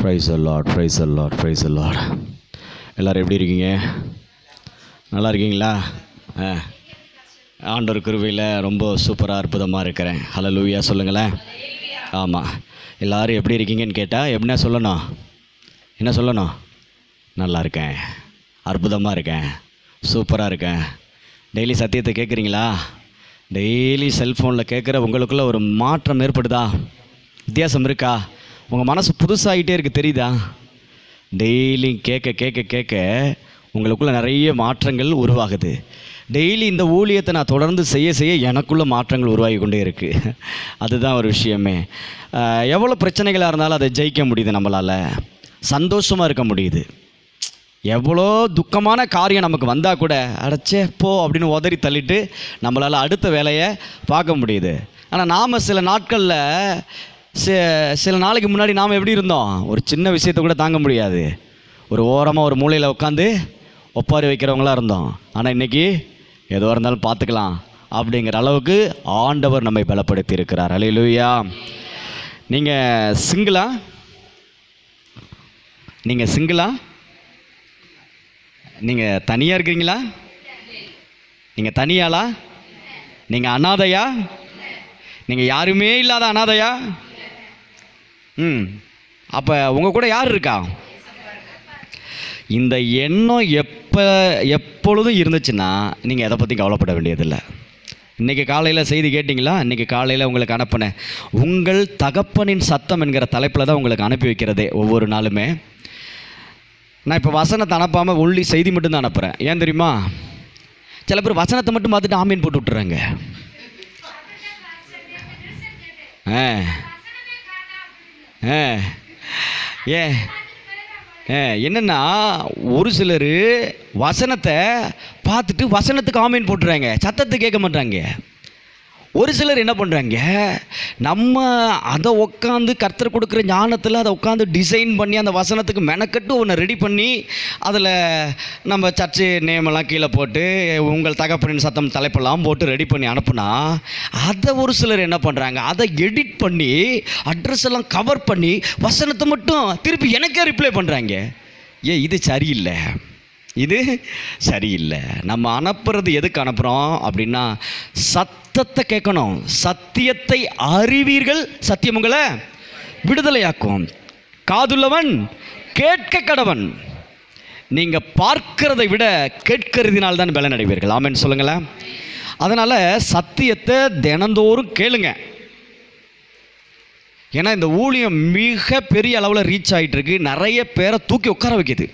Price தி Lord, price தி Lord, price தி Lord. எல்லோரும் எப்படி இருக்கீங்க? நல்லா இருக்கீங்களா? ஆண்டவர் கிருபையில் ரொம்ப சூப்பராக அற்புதமாக இருக்கிறேன். ஹல்லேலூயா சொல்லுங்களேன். ஆமாம், எல்லோரும் எப்படி இருக்கீங்கன்னு கேட்டால் என்ன சொல்லணும்? என்ன சொல்லணும்? நல்லா இருக்கேன், அற்புதமாக இருக்கேன், சூப்பராக இருக்கேன். டெய்லி சத்தியத்தை கேட்குறீங்களா? டெய்லி செல்ஃபோனில் கேட்குற உங்களுக்குள்ளே ஒரு மாற்றம் ஏற்படுதா? வித்தியாசம் இருக்கா? உங்கள் மனசு புதுசாகிட்டே இருக்குது, தெரியுதா? டெய்லி கேட்க கேட்க கேட்க உங்களுக்குள்ளே நிறைய மாற்றங்கள் உருவாகுது. டெய்லி இந்த ஊழியத்தை நான் தொடர்ந்து செய்ய செய்ய எனக்குள்ளே மாற்றங்கள் உருவாகி கொண்டே இருக்குது. அதுதான் ஒரு விஷயமே. எவ்வளோ பிரச்சனைகளாக இருந்தாலும் அதை ஜெயிக்க முடியுது, நம்மளால் சந்தோஷமாக இருக்க முடியுது. எவ்வளோ துக்கமான காரியம் நமக்கு வந்தால் கூட அடைச்சே போ அப்படின்னு உதறி தள்ளிட்டு நம்மளால் அடுத்த வேலையை பார்க்க முடியுது. ஆனால் நாம் சில நாட்களில் சில நாளைக்கு முன்னாடி நாம் எப்படி இருந்தோம்? ஒரு சின்ன விஷயத்தை கூட தாங்க முடியாது, ஒரு ஓரமாக ஒரு மூலையில் உட்காந்து ஒப்பாரி வைக்கிறவங்களாக இருந்தோம். ஆனால் இன்றைக்கி எதுவாக இருந்தாலும் பார்த்துக்கலாம் அப்படிங்கிற அளவுக்கு ஆண்டவர் நம்மை பலப்படுத்தி இருக்கிறார். அல்லேலூயா. நீங்கள் சிங்கிளா? நீங்கள் சிங்கிளா? நீங்கள் தனியாக இருக்கிறீங்களா? நீங்கள் தனியாளா? நீங்கள் அனாதையா? நீங்கள் யாருமே இல்லாத அனாதையா? அப்போ உங்கள் கூட யார் இருக்கா? இந்த எண்ணம் எப்பொழுதும் இருந்துச்சுன்னா நீங்கள் எதை பற்றி கவலைப்பட வேண்டியதில்லை. இன்றைக்கி காலையில் செய்தி கேட்டிங்களா? இன்றைக்கி காலையில் உங்களுக்கு அனுப்பினேன். உங்கள் தகப்பனின் சத்தம் என்கிற தலைப்பில் தான் உங்களுக்கு அனுப்பி வைக்கிறதே ஒவ்வொரு நாளுமே. நான் இப்போ வசனத்தை அனுப்பாமல் ஒன்லி செய்தி மட்டும்தான் அனுப்புகிறேன். ஏன் தெரியுமா? சில பேர் வசனத்தை மட்டும் பார்த்துட்டு ஆமீன் போட்டு விட்டுறாங்க. என்னென்னா, ஒரு சிலர் வசனத்தை பார்த்துட்டு வசனத்துக்கு ஆமீன் போட்டுறாங்க, சத்தத்தை கேட்க மாட்டாங்க. ஒரு சிலர் என்ன பண்ணுறாங்க, நம்ம அதை உட்காந்து கர்த்தர் கொடுக்குற ஞானத்தில் அதை உட்காந்து டிசைன் பண்ணி அந்த வசனத்துக்கு மெனக்கட்டு ஒன்று ரெடி பண்ணி அதில் நம்ம சர்ச்சு நேமெல்லாம் கீழே போட்டு உங்கள் தகப்பனின் சத்தம் தலைப்பெல்லாம் போட்டு ரெடி பண்ணி அனுப்புனா, அதை ஒரு சிலர் என்ன பண்ணுறாங்க, அதை எடிட் பண்ணி அட்ரஸ் எல்லாம் கவர் பண்ணி வசனத்தை மட்டும் திருப்பி எனக்கே ரிப்ளை பண்ணுறாங்க. இது சரியில்லை, இது சரியில்லை. நம்ம அனுப்புறது எதுக்கு அனுப்புகிறோம் அப்படின்னா, சத்தத்தை கேட்கணும். சத்தியத்தை அறிவீர்கள், சத்தியம் உங்களை விடுதலையாக்கும். காதுள்ளவன் கேட்க கடவன். நீங்கள் பார்க்கிறதை விட கேட்கறதினால் தான் பலன் அடைவீர்கள். ஆமென் சொல்லுங்களேன். அதனால் சத்தியத்தை தினந்தோறும் கேளுங்க. ஏன்னா இந்த ஊழியம் மிக பெரிய அளவில் ரீச் ஆகிட்டுருக்கு, நிறைய பேரை தூக்கி உட்கார வைக்கிது.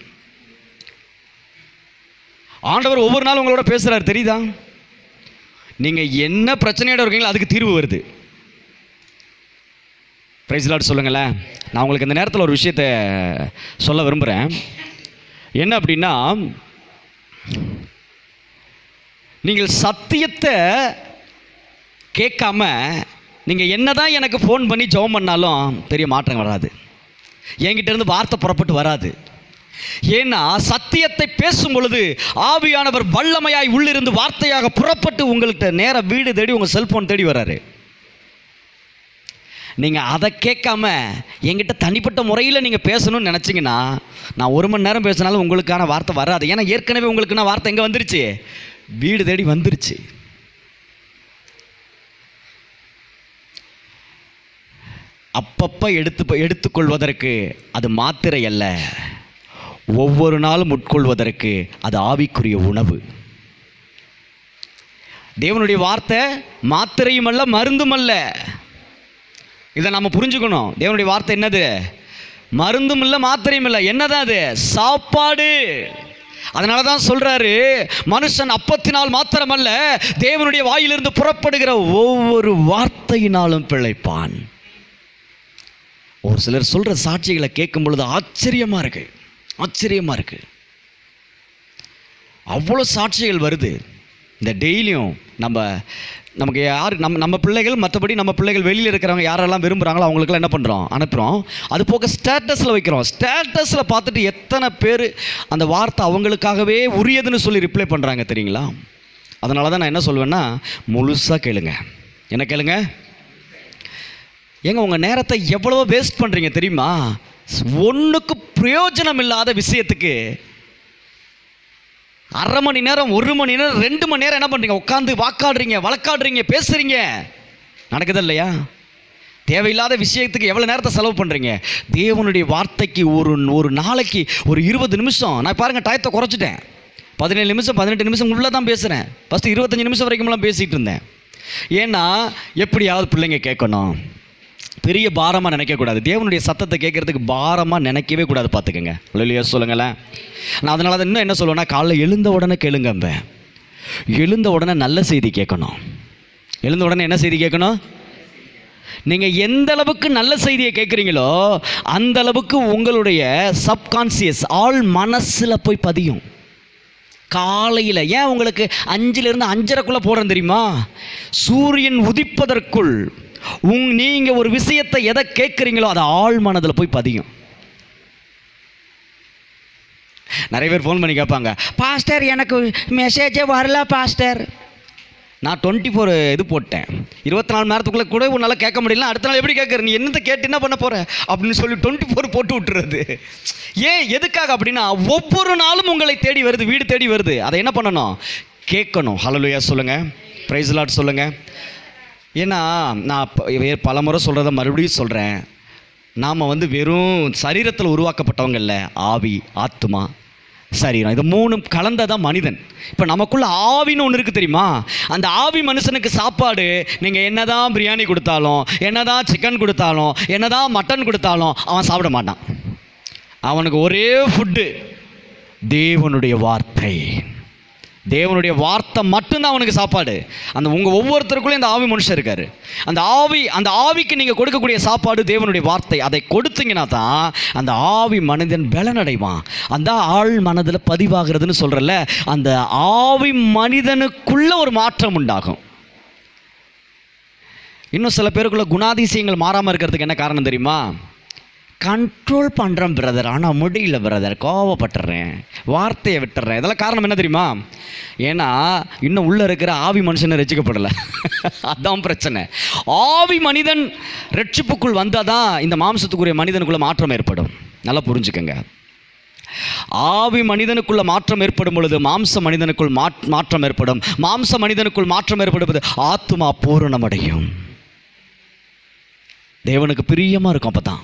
ஆண்டவர் ஒவ்வொரு நாளும் உங்களோட பேசுகிறார், தெரியுதா? நீங்கள் என்ன பிரச்சனையோட இருக்கீங்களோ அதுக்கு தீர்வு வருது. பிரைஸ் லார்ட் சொல்லுங்களேன். நான் உங்களுக்கு இந்த நேரத்தில் ஒரு விஷயத்தை சொல்ல விரும்புகிறேன். என்ன அப்படின்னா, நீங்கள் சத்தியத்தை கேட்காம நீங்கள் என்ன தான் எனக்கு ஃபோன் பண்ணி ஜெபம் பண்ணாலும் பெரிய மாற்றம் வராது, என்கிட்ட இருந்து வார்த்தை புறப்பட்டு வராது. ஏன்னா சத்தியத்தை பேசும் பொழுது ஆவியானவர் வல்லமையாய் உள்ளிருந்து வார்த்தையாக புறப்பட்டு உங்கள்கிட்ட நேர வீடு தேடி உங்கள் செல்போன் தேடி வராரு. நீங்கள் அதை கேட்காம என்கிட்ட தனிப்பட்ட முறையில் நீங்கள் பேசணும்னு நினச்சிங்கன்னா, நான் 1 மணி நேரம் பேசினாலும் உங்களுக்கான வார்த்தை வராது. ஏன்னா ஏற்கனவே உங்களுக்குன்னா வார்த்தை எங்கே வந்துருச்சு? வீடு தேடி வந்துருச்சு. அப்பப்போ எடுத்துக்கொள்வதற்கு அது மாத்திரை அல்ல, ஒவ்வொரு நாளும் உட்கொள்வதற்கு அது ஆவிக்குரிய உணவு. தேவனுடைய வார்த்தை மாத்திரையும் அல்ல, மருந்தும் அல்ல. இதை நம்ம புரிஞ்சுக்கணும். தேவனுடைய வார்த்தை என்னது? மருந்தும் இல்லை, மாத்திரையும் இல்லை. என்னதான் அது? சாப்பாடு. அதனால தான் சொல்கிறாரு, மனுஷன் அப்பத்தினால் மாத்திரமல்ல தேவனுடைய வாயிலிருந்து புறப்படுகிற ஒவ்வொரு வார்த்தையினாலும் பிழைப்பான். ஒரு சிலர் சொல்கிற சாட்சிகளை கேட்கும் பொழுது ஆச்சரியமாக இருக்குது, ஆச்சரியமாக இருக்குது. அவ்வளோ சாட்சிகள் வருது. இந்த டெய்லியும் நமக்கு யார் நம்ம பிள்ளைகள், மற்றபடி நம்ம பிள்ளைகள் வெளியில் இருக்கிறவங்க யாரெல்லாம் விரும்புகிறாங்களோ அவங்களுக்கெல்லாம் என்ன பண்ணுறோம்? அனுப்புகிறோம். அது போக ஸ்டேட்டஸில் வைக்கிறோம். ஸ்டேட்டஸில் பார்த்துட்டு எத்தனை பேர் அந்த வார்த்தை அவங்களுக்காகவே உரியதுன்னு சொல்லி ரிப்ளை பண்ணுறாங்க, தெரியுங்களா? அதனால தான் நான் என்ன சொல்வேன்னா, முழுசாக கேளுங்க. என்ன கேளுங்க? ஏங்க உங்கள் நேரத்தை எவ்வளவோ வேஸ்ட் பண்ணுறீங்க தெரியுமா? ஒன்றுக்கு பிரயோஜனம் இல்லாத விஷயத்துக்கு அரை மணி நேரம், 1 மணி நேரம், 2 மணி நேரம் என்ன பண்ணுறீங்க? உட்காந்து வாக்காடுறீங்க, வழக்காடுறீங்க, பேசுகிறீங்க. நடக்குதா இல்லையா? தேவையில்லாத விஷயத்துக்கு எவ்வளோ நேரத்தை செலவு பண்ணுறீங்க? தேவனுடைய வார்த்தைக்கு ஒரு நாளைக்கு ஒரு 20 நிமிஷம். நான் பாருங்கள், டயத்தை குறைச்சிட்டேன். 17 நிமிஷம் 18 நிமிஷம் உள்ளே தான் பேசுகிறேன். ஃபஸ்ட்டு 25 நிமிஷம் வரைக்கும்லாம் பேசிகிட்டு இருந்தேன். ஏன்னா எப்படியாவது பிள்ளைங்க கேட்கணும், பெரிய பாரமாக நினைக்கக்கூடாது. தேவனுடைய சத்தத்தை கேட்குறதுக்கு பாரமாக நினைக்கவே கூடாது. பார்த்துக்கங்க, இல்லையா? சொல்லுங்களேன். நான் அதனால தான் இன்னும் என்ன சொல்லுவேன்னா, காலைல எழுந்த உடனே கேளுங்க. எழுந்த உடனே நல்ல செய்தி கேட்கணும். எழுந்த உடனே என்ன செய்தி கேட்கணும்? நீங்கள் எந்த அளவுக்கு நல்ல செய்தியை கேட்குறீங்களோ அந்த அளவுக்கு உங்களுடைய சப்கான்சியஸ் ஆள் மனசில் போய் பதியும். காலையில் ஏன் உங்களுக்கு 5லேருந்து 5:30க்குள்ளே போகிறேன் தெரியுமா? சூரியன் உதிப்பதற்குள் நீங்கள் ஒரு விஷயத்தை எதை கேட்குறீங்களோ அதை ஆள் மனதில் போய் பதியும். நிறைய பேர் ஃபோன் பண்ணி கேட்பாங்க, பாஸ்டர் எனக்கு மெசேஜே வரல பாஸ்டர். நான் 24 இது போட்டேன், 24 மணி நேரத்துக்குள்ளே கூட உன்னால் கேட்க முடியல. அடுத்த நாள் எப்படி கேட்குற? நீ என்னத்தை கேட்டு என்ன பண்ண போகிற அப்படின்னு சொல்லி 24 போட்டு விட்டுறது. ஏன், எதுக்காக அப்படின்னா, ஒவ்வொரு நாளும் உங்களை தேடி வருது, வீடு தேடி வருது. அதை என்ன பண்ணணும்? கேட்கணும். ஹல்லேலூயா சொல்லுங்கள், பிரைஸ் தி லார்ட் சொல்லுங்கள். ஏன்னா நான் பல முறை சொல்கிறத மறுபடியும் சொல்கிறேன், நாம் வெறும் சரீரத்தில் உருவாக்கப்பட்டவங்க இல்லை, ஆவி, ஆத்மா, சரீரம், இது 3 கலந்ததான் மனிதன். இப்போ நமக்குள்ள ஆவின்னு ஒன்று இருக்குது தெரியுமா? அந்த ஆவி மனுஷனுக்கு சாப்பாடு நீங்கள் என்னதான் பிரியாணி கொடுத்தாலும், என்னதான் சிக்கன் கொடுத்தாலும், என்னதான் மட்டன் கொடுத்தாலும் அவன் சாப்பிட மாட்டான். அவனுக்கு ஒரே ஃபுட்டு தேவனுடைய வார்த்தை. தேவனுடைய வார்த்தை மட்டும்தான் அவனுக்கு சாப்பாடு. அந்த உங்கள் ஒவ்வொருத்தருக்குள்ளேயும் இந்த ஆவி மனுஷன் இருக்கார். அந்த ஆவிக்கு நீங்கள் கொடுக்கக்கூடிய சாப்பாடு தேவனுடைய வார்த்தை. அதை கொடுத்தீங்கன்னா தான் அந்த ஆவி மனிதன் பலனடைவான். அந்த ஆள் மனதில் பதிவாகிறதுன்னு சொல்கிறல்ல, அந்த ஆவி மனிதனுக்குள்ள ஒரு மாற்றம் உண்டாகும். இன்னும் சில பேருக்குள்ள குணாதிசயங்கள் மாறாமல் இருக்கிறதுக்கு என்ன காரணம் தெரியுமா? கண்ட்ரோல் பண்ணுறேன் பிரதர், ஆனால் முடியல பிரதர், கோவப்பட்டுறேன், வார்த்தையை விட்டுறேன். இதெல்லாம் காரணம் என்ன தெரியுமா? ஏன்னா இன்னும் உள்ளே இருக்கிற ஆவி மனுஷனை ரட்சிக்கப்படலை. அதுதான் பிரச்சனை. ஆவி மனிதன் ரட்சிப்புக்குள் வந்தால் தான் இந்த மாம்சத்துக்குரிய மனிதனுக்குள்ள மாற்றம் ஏற்படும். நல்லா புரிஞ்சுக்கங்க. ஆவி மனிதனுக்குள்ள மாற்றம் ஏற்படும் பொழுது மாம்ச மனிதனுக்குள் மாற்றம் ஏற்படும். மாம்ச மனிதனுக்குள் மாற்றம் ஏற்படுவது ஆத்துமா பூரணமடையும். தேவனுக்கு பிரியமாக இருக்கும். அப்போ தான்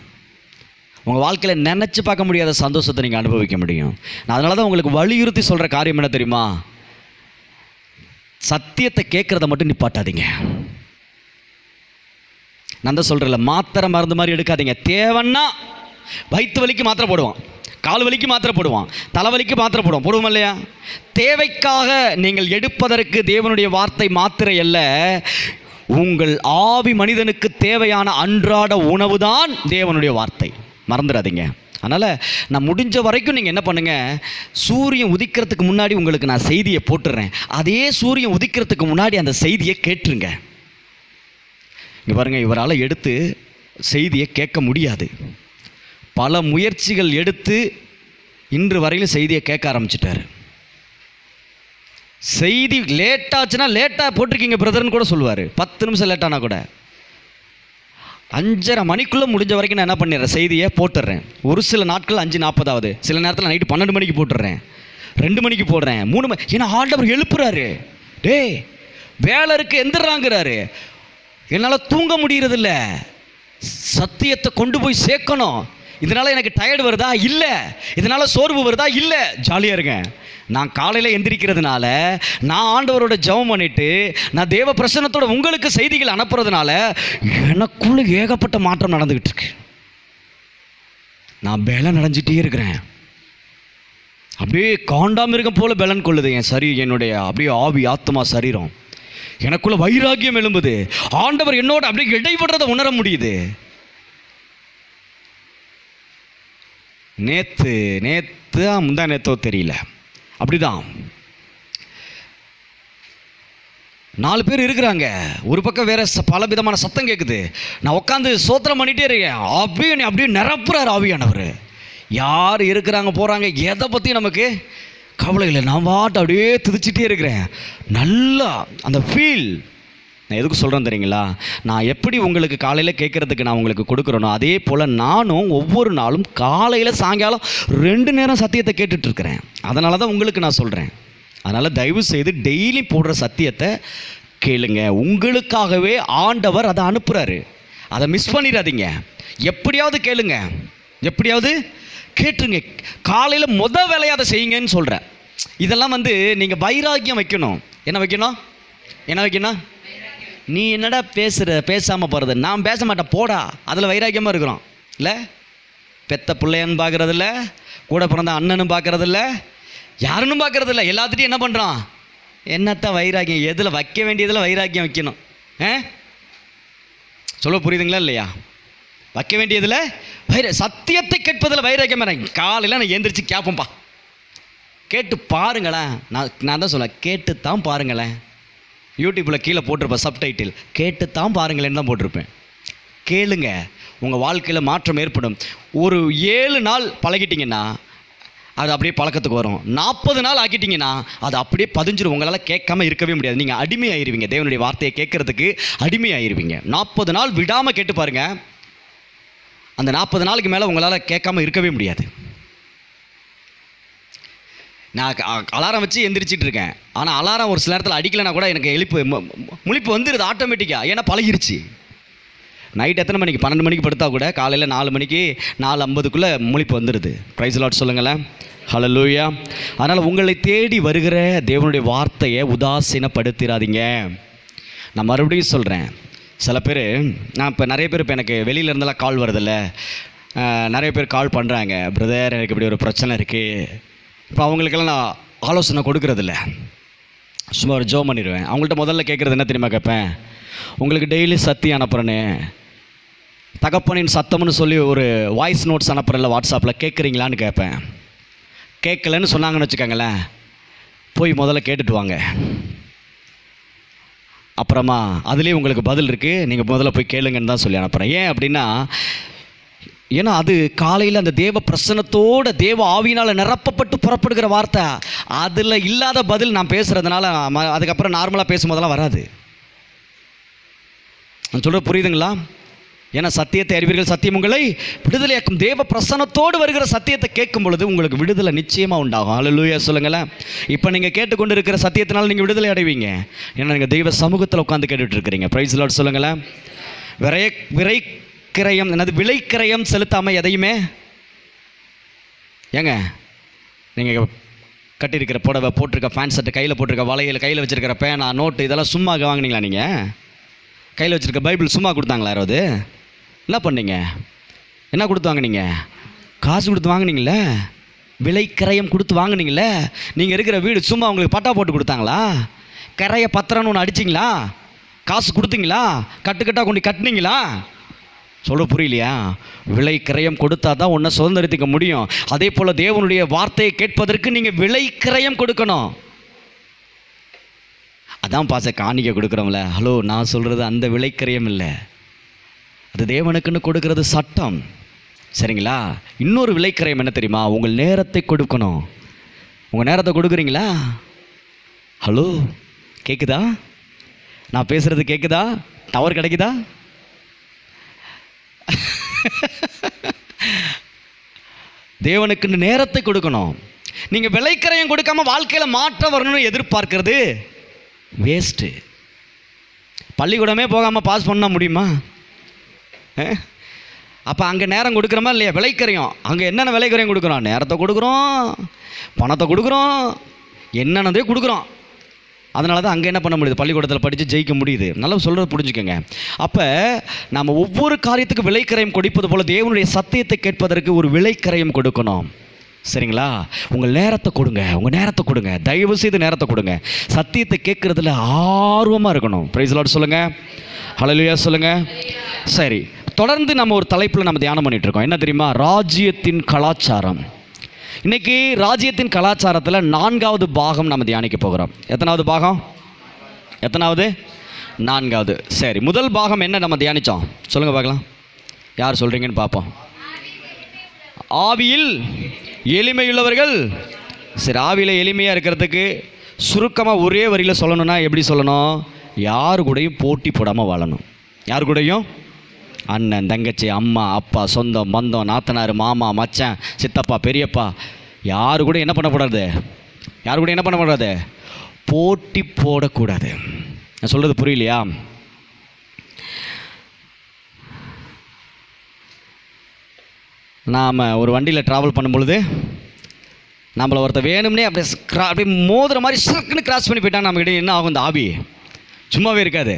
உங்கள் வாழ்க்கையில் நினச்சி பார்க்க முடியாத சந்தோஷத்தை நீங்கள் அனுபவிக்க முடியும். நான் அதனால தான் உங்களுக்கு வலியுறுத்தி சொல்கிற காரியம் என்ன தெரியுமா? சத்தியத்தை கேட்குறத மட்டும் நிப்பாட்டாதீங்க. நான் தான் சொல்கிறேன்ல, மாத்திரை மருந்து மாதிரி எடுக்காதீங்க. தேவைன்னா வயிற்று வலிக்கு மாத்திரை போடுவான், கால் வலிக்கு மாத்திரை போடுவான், தலைவலிக்கு மாத்திரை போடுவோம் இல்லையா? தேவைக்காக நீங்கள் எடுப்பதற்கு தேவனுடைய வார்த்தை மாத்திரை அல்ல. உங்கள் ஆவி மனிதனுக்கு தேவையான அன்றாட உணவு தான் தேவனுடைய வார்த்தை. மறந்துடாதீங்க. அதனால் நான் முடிஞ்ச வரைக்கும் நீங்கள் என்ன பண்ணுங்கள், சூரியன் உதிக்கிறதுக்கு முன்னாடி உங்களுக்கு நான் செய்தியை போட்டுடுறேன். அதே சூரியன் உதிக்கிறதுக்கு முன்னாடி அந்த செய்தியை கேட்டுருங்க. இங்கே பாருங்கள், இவரால் எடுத்து செய்தியை கேட்க முடியாது. பல முயற்சிகள் எடுத்து இன்று வரையிலும் செய்தியை கேட்க ஆரம்பிச்சிட்டார். செய்தி லேட்டாச்சுன்னா லேட்டாக போட்டிருக்கீங்க பிரதர்னு கூட சொல்லுவார். 10 நிமிஷம் லேட்டானா கூட 5:30 மணிக்குள்ளே முடிஞ்ச வரைக்கும் நான் என்ன பண்ணிடுறேன், செய்தியை போட்டுடுறேன். ஒரு சில நாட்கள் 5:40, சில நேரத்தில் நைட்டு 12 மணிக்கு போட்டுடுறேன், 2 மணிக்கு போடுறேன், 3 மணி. ஏன்னா ஆண்டவர் எழுப்புறாரு, டேய் வேலை இருக்கு எந்திராங்கிறாரு. என்னால் தூங்க முடியறதில்ல, சத்தியத்தை கொண்டு போய் சேர்க்கணும். இதனால் எனக்கு டயர்டு வருதா? இல்லை. இதனால் சோர்வு வருதா? இல்லை. ஜாலியாக இருக்கேன். நான் காலையில் எந்திரிக்கிறதுனால, நான் ஆண்டவரோட ஜெபம் பண்ணிவிட்டு, நான் தேவ பிரசன்னத்தோட உங்களுக்கு செய்திகள் அனுப்புறதுனால எனக்குள்ள ஏகப்பட்ட மாற்றம் நடந்துக்கிட்டு இருக்கு. நான் பலன் அடைஞ்சிட்டே இருக்கிறேன். அப்படியே காண்டாமிருகம் போல பலன் கொள்ளுது என் என்னுடைய அப்படியே ஆவி, ஆத்மா, சரீரம். எனக்குள்ள வைராக்கியம் எழும்புது. ஆண்டவர் என்னோட அப்படியே இடைபடுறதை உணர முடியுது. நேற்று முந்தா நேற்றோ தெரியல, அப்படிதான் 4 பேர் இருக்கிறாங்க. ஒரு பக்கம் வேற பல விதமான சத்தம் கேட்குது. நான் உட்காந்து சோத்திரம் பண்ணிகிட்டே இருக்கேன். அப்படியே நிரப்புறார் ஆவியானவர். யார் இருக்கிறாங்க போகிறாங்க எதை பற்றி நமக்கு கவலை இல்லை. நான் பாட்டு அப்படியே திதிச்சிட்டே இருக்கிறேன். நல்லா அந்த ஃபீல் நான் எதுக்கு சொல்கிறேன் தெரியுங்களா? நான் எப்படி உங்களுக்கு காலையில் கேட்குறதுக்கு நான் உங்களுக்கு கொடுக்குறேனோ அதே போல் நானும் ஒவ்வொரு நாளும் காலையில் சாயங்காலம் 2 நேரம் சத்தியத்தை கேட்டுட்ருக்கிறேன். அதனால தான் உங்களுக்கு நான் சொல்கிறேன். அதனால் தயவு செய்து டெய்லி போடுற சத்தியத்தை கேளுங்க. உங்களுக்காகவே ஆண்டவர் அதை அனுப்புகிறாரு. அதை மிஸ் பண்ணிடாதீங்க. எப்படியாவது கேளுங்க, எப்படியாவது கேட்டுருங்க. காலையில் வேலையை அதை செய்யுங்கன்னு சொல்கிறேன். இதெல்லாம் நீங்கள் வைராக்கியம் வைக்கணும். என்ன வைக்கணும்? என்ன வைக்கணும்? நீ என்னடா பேசாமல் போகிறது? நான் பேச மாட்டேன் போடா. அதில் வைராக்கியமாக இருக்கிறோம் இல்லை? பெத்த பிள்ளையன்னு பார்க்குறதில்ல, கூட பிறந்த அண்ணனும் பார்க்குறதில்ல, யாருன்னு பார்க்குறதில்ல. எல்லாத்துட்டையும் என்ன பண்ணுறான்? என்னத்தான் வைராக்கியம்? எதில் வைக்க வேண்டியதில் வைராக்கியம் வைக்கணும். சொல்ல புரியுதுங்களா இல்லையா? வைக்க வேண்டியதில் சத்தியத்தை கேட்பதில் வைராக்கியம். காலையில் நான் எந்திரிச்சு கேட்போம்ப்பா. கேட்டு பாருங்களேன். நான் தான் சொல்ல, கேட்டு தான் பாருங்களேன். யூடியூப்பில் கீழே போட்டிருப்பேன் சப்டைட்டில், கேட்டு தான் பாருங்களேன்னு தான் போட்டிருப்பேன். கேளுங்க, உங்கள் வாழ்க்கையில் மாற்றம் ஏற்படும். ஒரு 7 நாள் பழகிட்டிங்கன்னா அது அப்படியே பழக்கத்துக்கு வரும். 40 நாள் ஆக்கிட்டிங்கன்னா அது அப்படியே பதிஞ்சிடும். உங்களால் கேட்காம இருக்கவே முடியாது. நீங்கள் அடிமையாயிருவீங்க. தேவனுடைய வார்த்தையை கேட்குறதுக்கு அடிமையாயிருவீங்க. 40 நாள் விடாமல் கேட்டு பாருங்கள். அந்த 40 நாளுக்கு மேலே உங்களால் கேட்காம இருக்கவே முடியாது. நான் அலாரம் வச்சு எந்திரிச்சிட்டு இருக்கேன். ஆனால் அலாரம் ஒரு சில நேரத்தில் அடிக்கலைன்னா கூட எனக்கு முழிப்பு வந்துடுது ஆட்டோமேட்டிக்காக. ஏன்னா பழகிருச்சு. நைட் எத்தனை மணிக்கு? 12 மணிக்கு படுத்தா கூட காலையில் 4 மணிக்கு 4:50க்குள்ளே முழிப்பு வந்துடுது. பிரைஸ் லார்ட் சொல்லுங்களேன். ஹல்லேலூயா. அதனால் உங்களை தேடி வருகிற தேவனுடைய வார்த்தையை உதாசீனப்படுத்திடாதீங்க. நான் மறுபடியும் சொல்கிறேன். சில பேர், நான் இப்போ நிறைய பேர், இப்போ எனக்கு வெளியில் இருந்தெல்லாம் கால் வருதில்ல, நிறைய பேர் கால் பண்ணுறாங்க. பிரதர், எனக்கு இப்படி ஒரு பிரச்சனை இருக்குது. இப்போ அவங்களுக்கெல்லாம் நான் ஆலோசனை கொடுக்குறதில்ல, சும்மா ஒரு ஜோம் பண்ணிடுவேன். அவங்கள்ட்ட முதல்ல கேட்குறது என்ன தெரியுமா கேட்பேன்? உங்களுக்கு டெய்லி சத்தியம் அனுப்புகிறேன்னு, தகப்பனின் சத்தம்னு சொல்லி ஒரு வாய்ஸ் நோட்ஸ் அனுப்புகிறேன்ல வாட்ஸ்அப்பில், கேட்குறீங்களான்னு கேட்பேன். கேட்கலன்னு சொன்னாங்கன்னு வச்சுக்கோங்களேன், போய் முதல்ல கேட்டுட்டு வாங்க. அப்புறமா அதுலேயும் உங்களுக்கு பதில் இருக்குது, நீங்கள் முதல்ல போய் கேளுங்கன்னு தான் சொல்லி அனுப்புகிறேன். ஏன் அப்படின்னா, ஏன்னா அது காலையில் அந்த தேவ பிரசன்னத்தோட தேவ ஆவியினால் நிரப்பப்பட்டு புறப்படுகிற வார்த்தை. அதில் இல்லாத பதில் நான் பேசுகிறதுனால அதுக்கப்புறம் நார்மலாக பேசும்போதெல்லாம் வராது. நான் சொல்கிற புரியுதுங்களா? ஏன்னா சத்தியத்தை அறிவீர்கள், சத்தியம் உங்களை விடுதலையாக்கும். தேவ பிரசன்னத்தோடு வருகிற சத்தியத்தை கேட்கும் பொழுது உங்களுக்கு விடுதலை நிச்சயமாக உண்டாகும். ஹல்லேலூயா சொல்லுங்களேன். இப்போ நீங்கள் கேட்டுக்கொண்டு இருக்கிற சத்தியத்தினால் நீங்கள் விடுதலை அடைவீங்க. ஏன்னா நீங்கள் தெய்வ சமூகத்தில் உட்காந்து கேட்டுட்டு இருக்கிறீங்க. பிரைஸ் லார்ட் சொல்லுங்களேன். விலைக்கிரயம் செலுத்தாமல் எதையுமே ஏங்க, நீங்கள் கட்டியிருக்கிற புடவை, போட்டிருக்க ஃபேன் ஷர்ட்டு, கையில் போட்டிருக்க வளையல், கையில் வச்சுருக்கிற பேனா, நோட்டு, இதெல்லாம் சும்மா வாங்கினீங்களா? நீங்கள் கையில் வச்சுருக்க பைபிள் சும்மா கொடுத்தாங்களா? யாராவது என்ன பண்ணீங்க? என்ன கொடுத்து வாங்கினீங்க? காசு கொடுத்து வாங்கினீங்களே, விலைக்கிரயம் கொடுத்து வாங்கினீங்களே. நீங்கள் இருக்கிற வீடு சும்மா உங்களுக்கு பட்டா போட்டு கொடுத்தாங்களா? கரையை பத்திரம்னு ஒன்று அடிச்சிங்களா? காசு கொடுத்தீங்களா? கட்டுக்கட்டாக கொண்டு கட்டினீங்களா? சொல்ல புரியலையா? விலை கிரயம் கொடுத்தா தான் ஒன்றை சுதந்திரத்துக்க முடியும். அதே போல் தேவனுடைய வார்த்தையை கேட்பதற்கு நீங்கள் விலை கிரயம் கொடுக்கணும். அதான் காணிக்கை கொடுக்குறோம்ல, ஹலோ, நான் சொல்கிறது அந்த விலை கிரயம் இல்லை, அது தேவனுக்குன்னு கொடுக்கறது சட்டம். சரிங்களா? இன்னொரு விலை கிரயம் என்ன தெரியுமா? உங்கள் நேரத்தை கொடுக்கணும். உங்கள் நேரத்தை கொடுக்குறீங்களா? ஹலோ, கேட்குதா? நான் பேசுகிறது கேட்குதா? டவர் கிடைக்குதா? தேவனுக்கு நேரத்தை கொடுக்கணும். நீங்கள் விலைக்கரையும் கொடுக்காம வாழ்க்கையில் மாற்றம் வரணும்னு எதிர்பார்க்கிறது வேஸ்ட்டு. பள்ளிக்கூடமே போகாமல் பாஸ் பண்ண முடியுமா? அப்போ அங்கே நேரம் கொடுக்குறோமா இல்லையா? விலைக்கரையும் அங்கே என்னென்ன விலைக்கரையும் கொடுக்குறோம்? நேரத்தை கொடுக்குறோம், பணத்தை கொடுக்குறோம், என்னென்னதே கொடுக்குறோம். அதனால தான் அங்கே என்ன பண்ண முடியுது? பள்ளிக்கூடத்தில் படித்து ஜெயிக்க முடியுது. நல்லா சொல்கிறத புரிஞ்சுக்கோங்க. அப்போ நம்ம ஒவ்வொரு காரியத்துக்கு விலைக்கரையும் கொடுப்பது போல் தேவனுடைய சத்தியத்தை கேட்பதற்கு ஒரு விலைக்கரையும் கொடுக்கணும். சரிங்களா? உங்கள் நேரத்தை கொடுங்க, உங்கள் நேரத்தை கொடுங்க, தயவு செய்து நேரத்தை கொடுங்க. சத்தியத்தை கேட்குறதுல ஆர்வமாக இருக்கணும். பிரைஸ் லார்ட் சொல்லுங்கள். ஹல்லேலூயா சொல்லுங்கள். சரி, தொடர்ந்து நம்ம ஒரு தலைப்பில் நம்ம தியானம் பண்ணிகிட்ருக்கோம். என்ன தெரியுமா? ராஜ்யத்தின் கலாச்சாரம். இன்றைக்கி ராஜ்யத்தின் கலாச்சாரத்தில் 4வது பாகம் நம்ம தியானிக்க போகிறோம். எத்தனாவது பாகம்? எத்தனாவது? 4வது. சரி, முதல் பாகம் என்ன நம்ம தியானித்தோம்? சொல்லுங்கள் பார்க்கலாம். யார் சொல்கிறீங்கன்னு பார்ப்போம். ஆவியில் எளிமையுள்ளவர்கள். சரி, ஆவியில் எளிமையாக இருக்கிறதுக்கு சுருக்கமாக ஒரே வரியில் சொல்லணும்னா எப்படி சொல்லணும்? யாரு கூடயும் போட்டி போடாமல் வாழணும். யாரு கூடயும்? அண்ணன், தங்கச்சி, அம்மா, அப்பா, சொந்தம், பந்தம், நாத்தனார், மாமா, மச்சான், சித்தப்பா, பெரியப்பா, யாரு கூட என்ன பண்ணக்கூடாது? யாரு கூட என்ன பண்ணக்கூடாது? போட்டி போடக்கூடாது. நான் சொல்கிறது புரியலையா? நாம் ஒரு வண்டியில் ட்ராவல் பண்ணும்பொழுது நம்மளை ஒருத்தர் வேணும்னே அப்படியே மோதுற மாதிரி சக்குன்னு கிராஸ் பண்ணி போயிட்டாங்க. நம்ம கிட்ட என்ன ஆகும்? இந்த ஆவி சும்மாவே இருக்காது.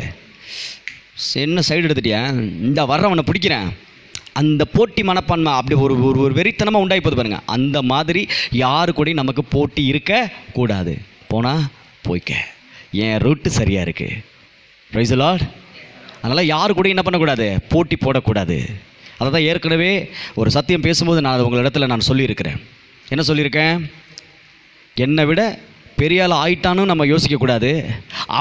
என்ன சைடு எடுத்துட்டியா, இந்த வர்றவனை பிடிக்கிறேன், அந்த போட்டி மனப்பான்மை அப்படி ஒரு ஒரு வெறித்தனமாக உண்டாகி போது பாருங்கள். அந்த மாதிரி யாரு கூடயும் நமக்கு போட்டி இருக்கக்கூடாது. போனால் போய்க்க, என் ரூட்டு சரியாக இருக்குது. Praise the Lord. அதனால் யாரு கூடயும் என்ன பண்ணக்கூடாது? போட்டி போடக்கூடாது. அதை தான் ஏற்கனவே ஒரு சத்தியம் பேசும்போது நான் உங்களிடத்தில் நான் சொல்லியிருக்கிறேன். என்ன சொல்லியிருக்கேன்? என்னை விட பெரிய ஆள் ஆயிட்டான்னு நம்ம யோசிக்கக்கூடாது,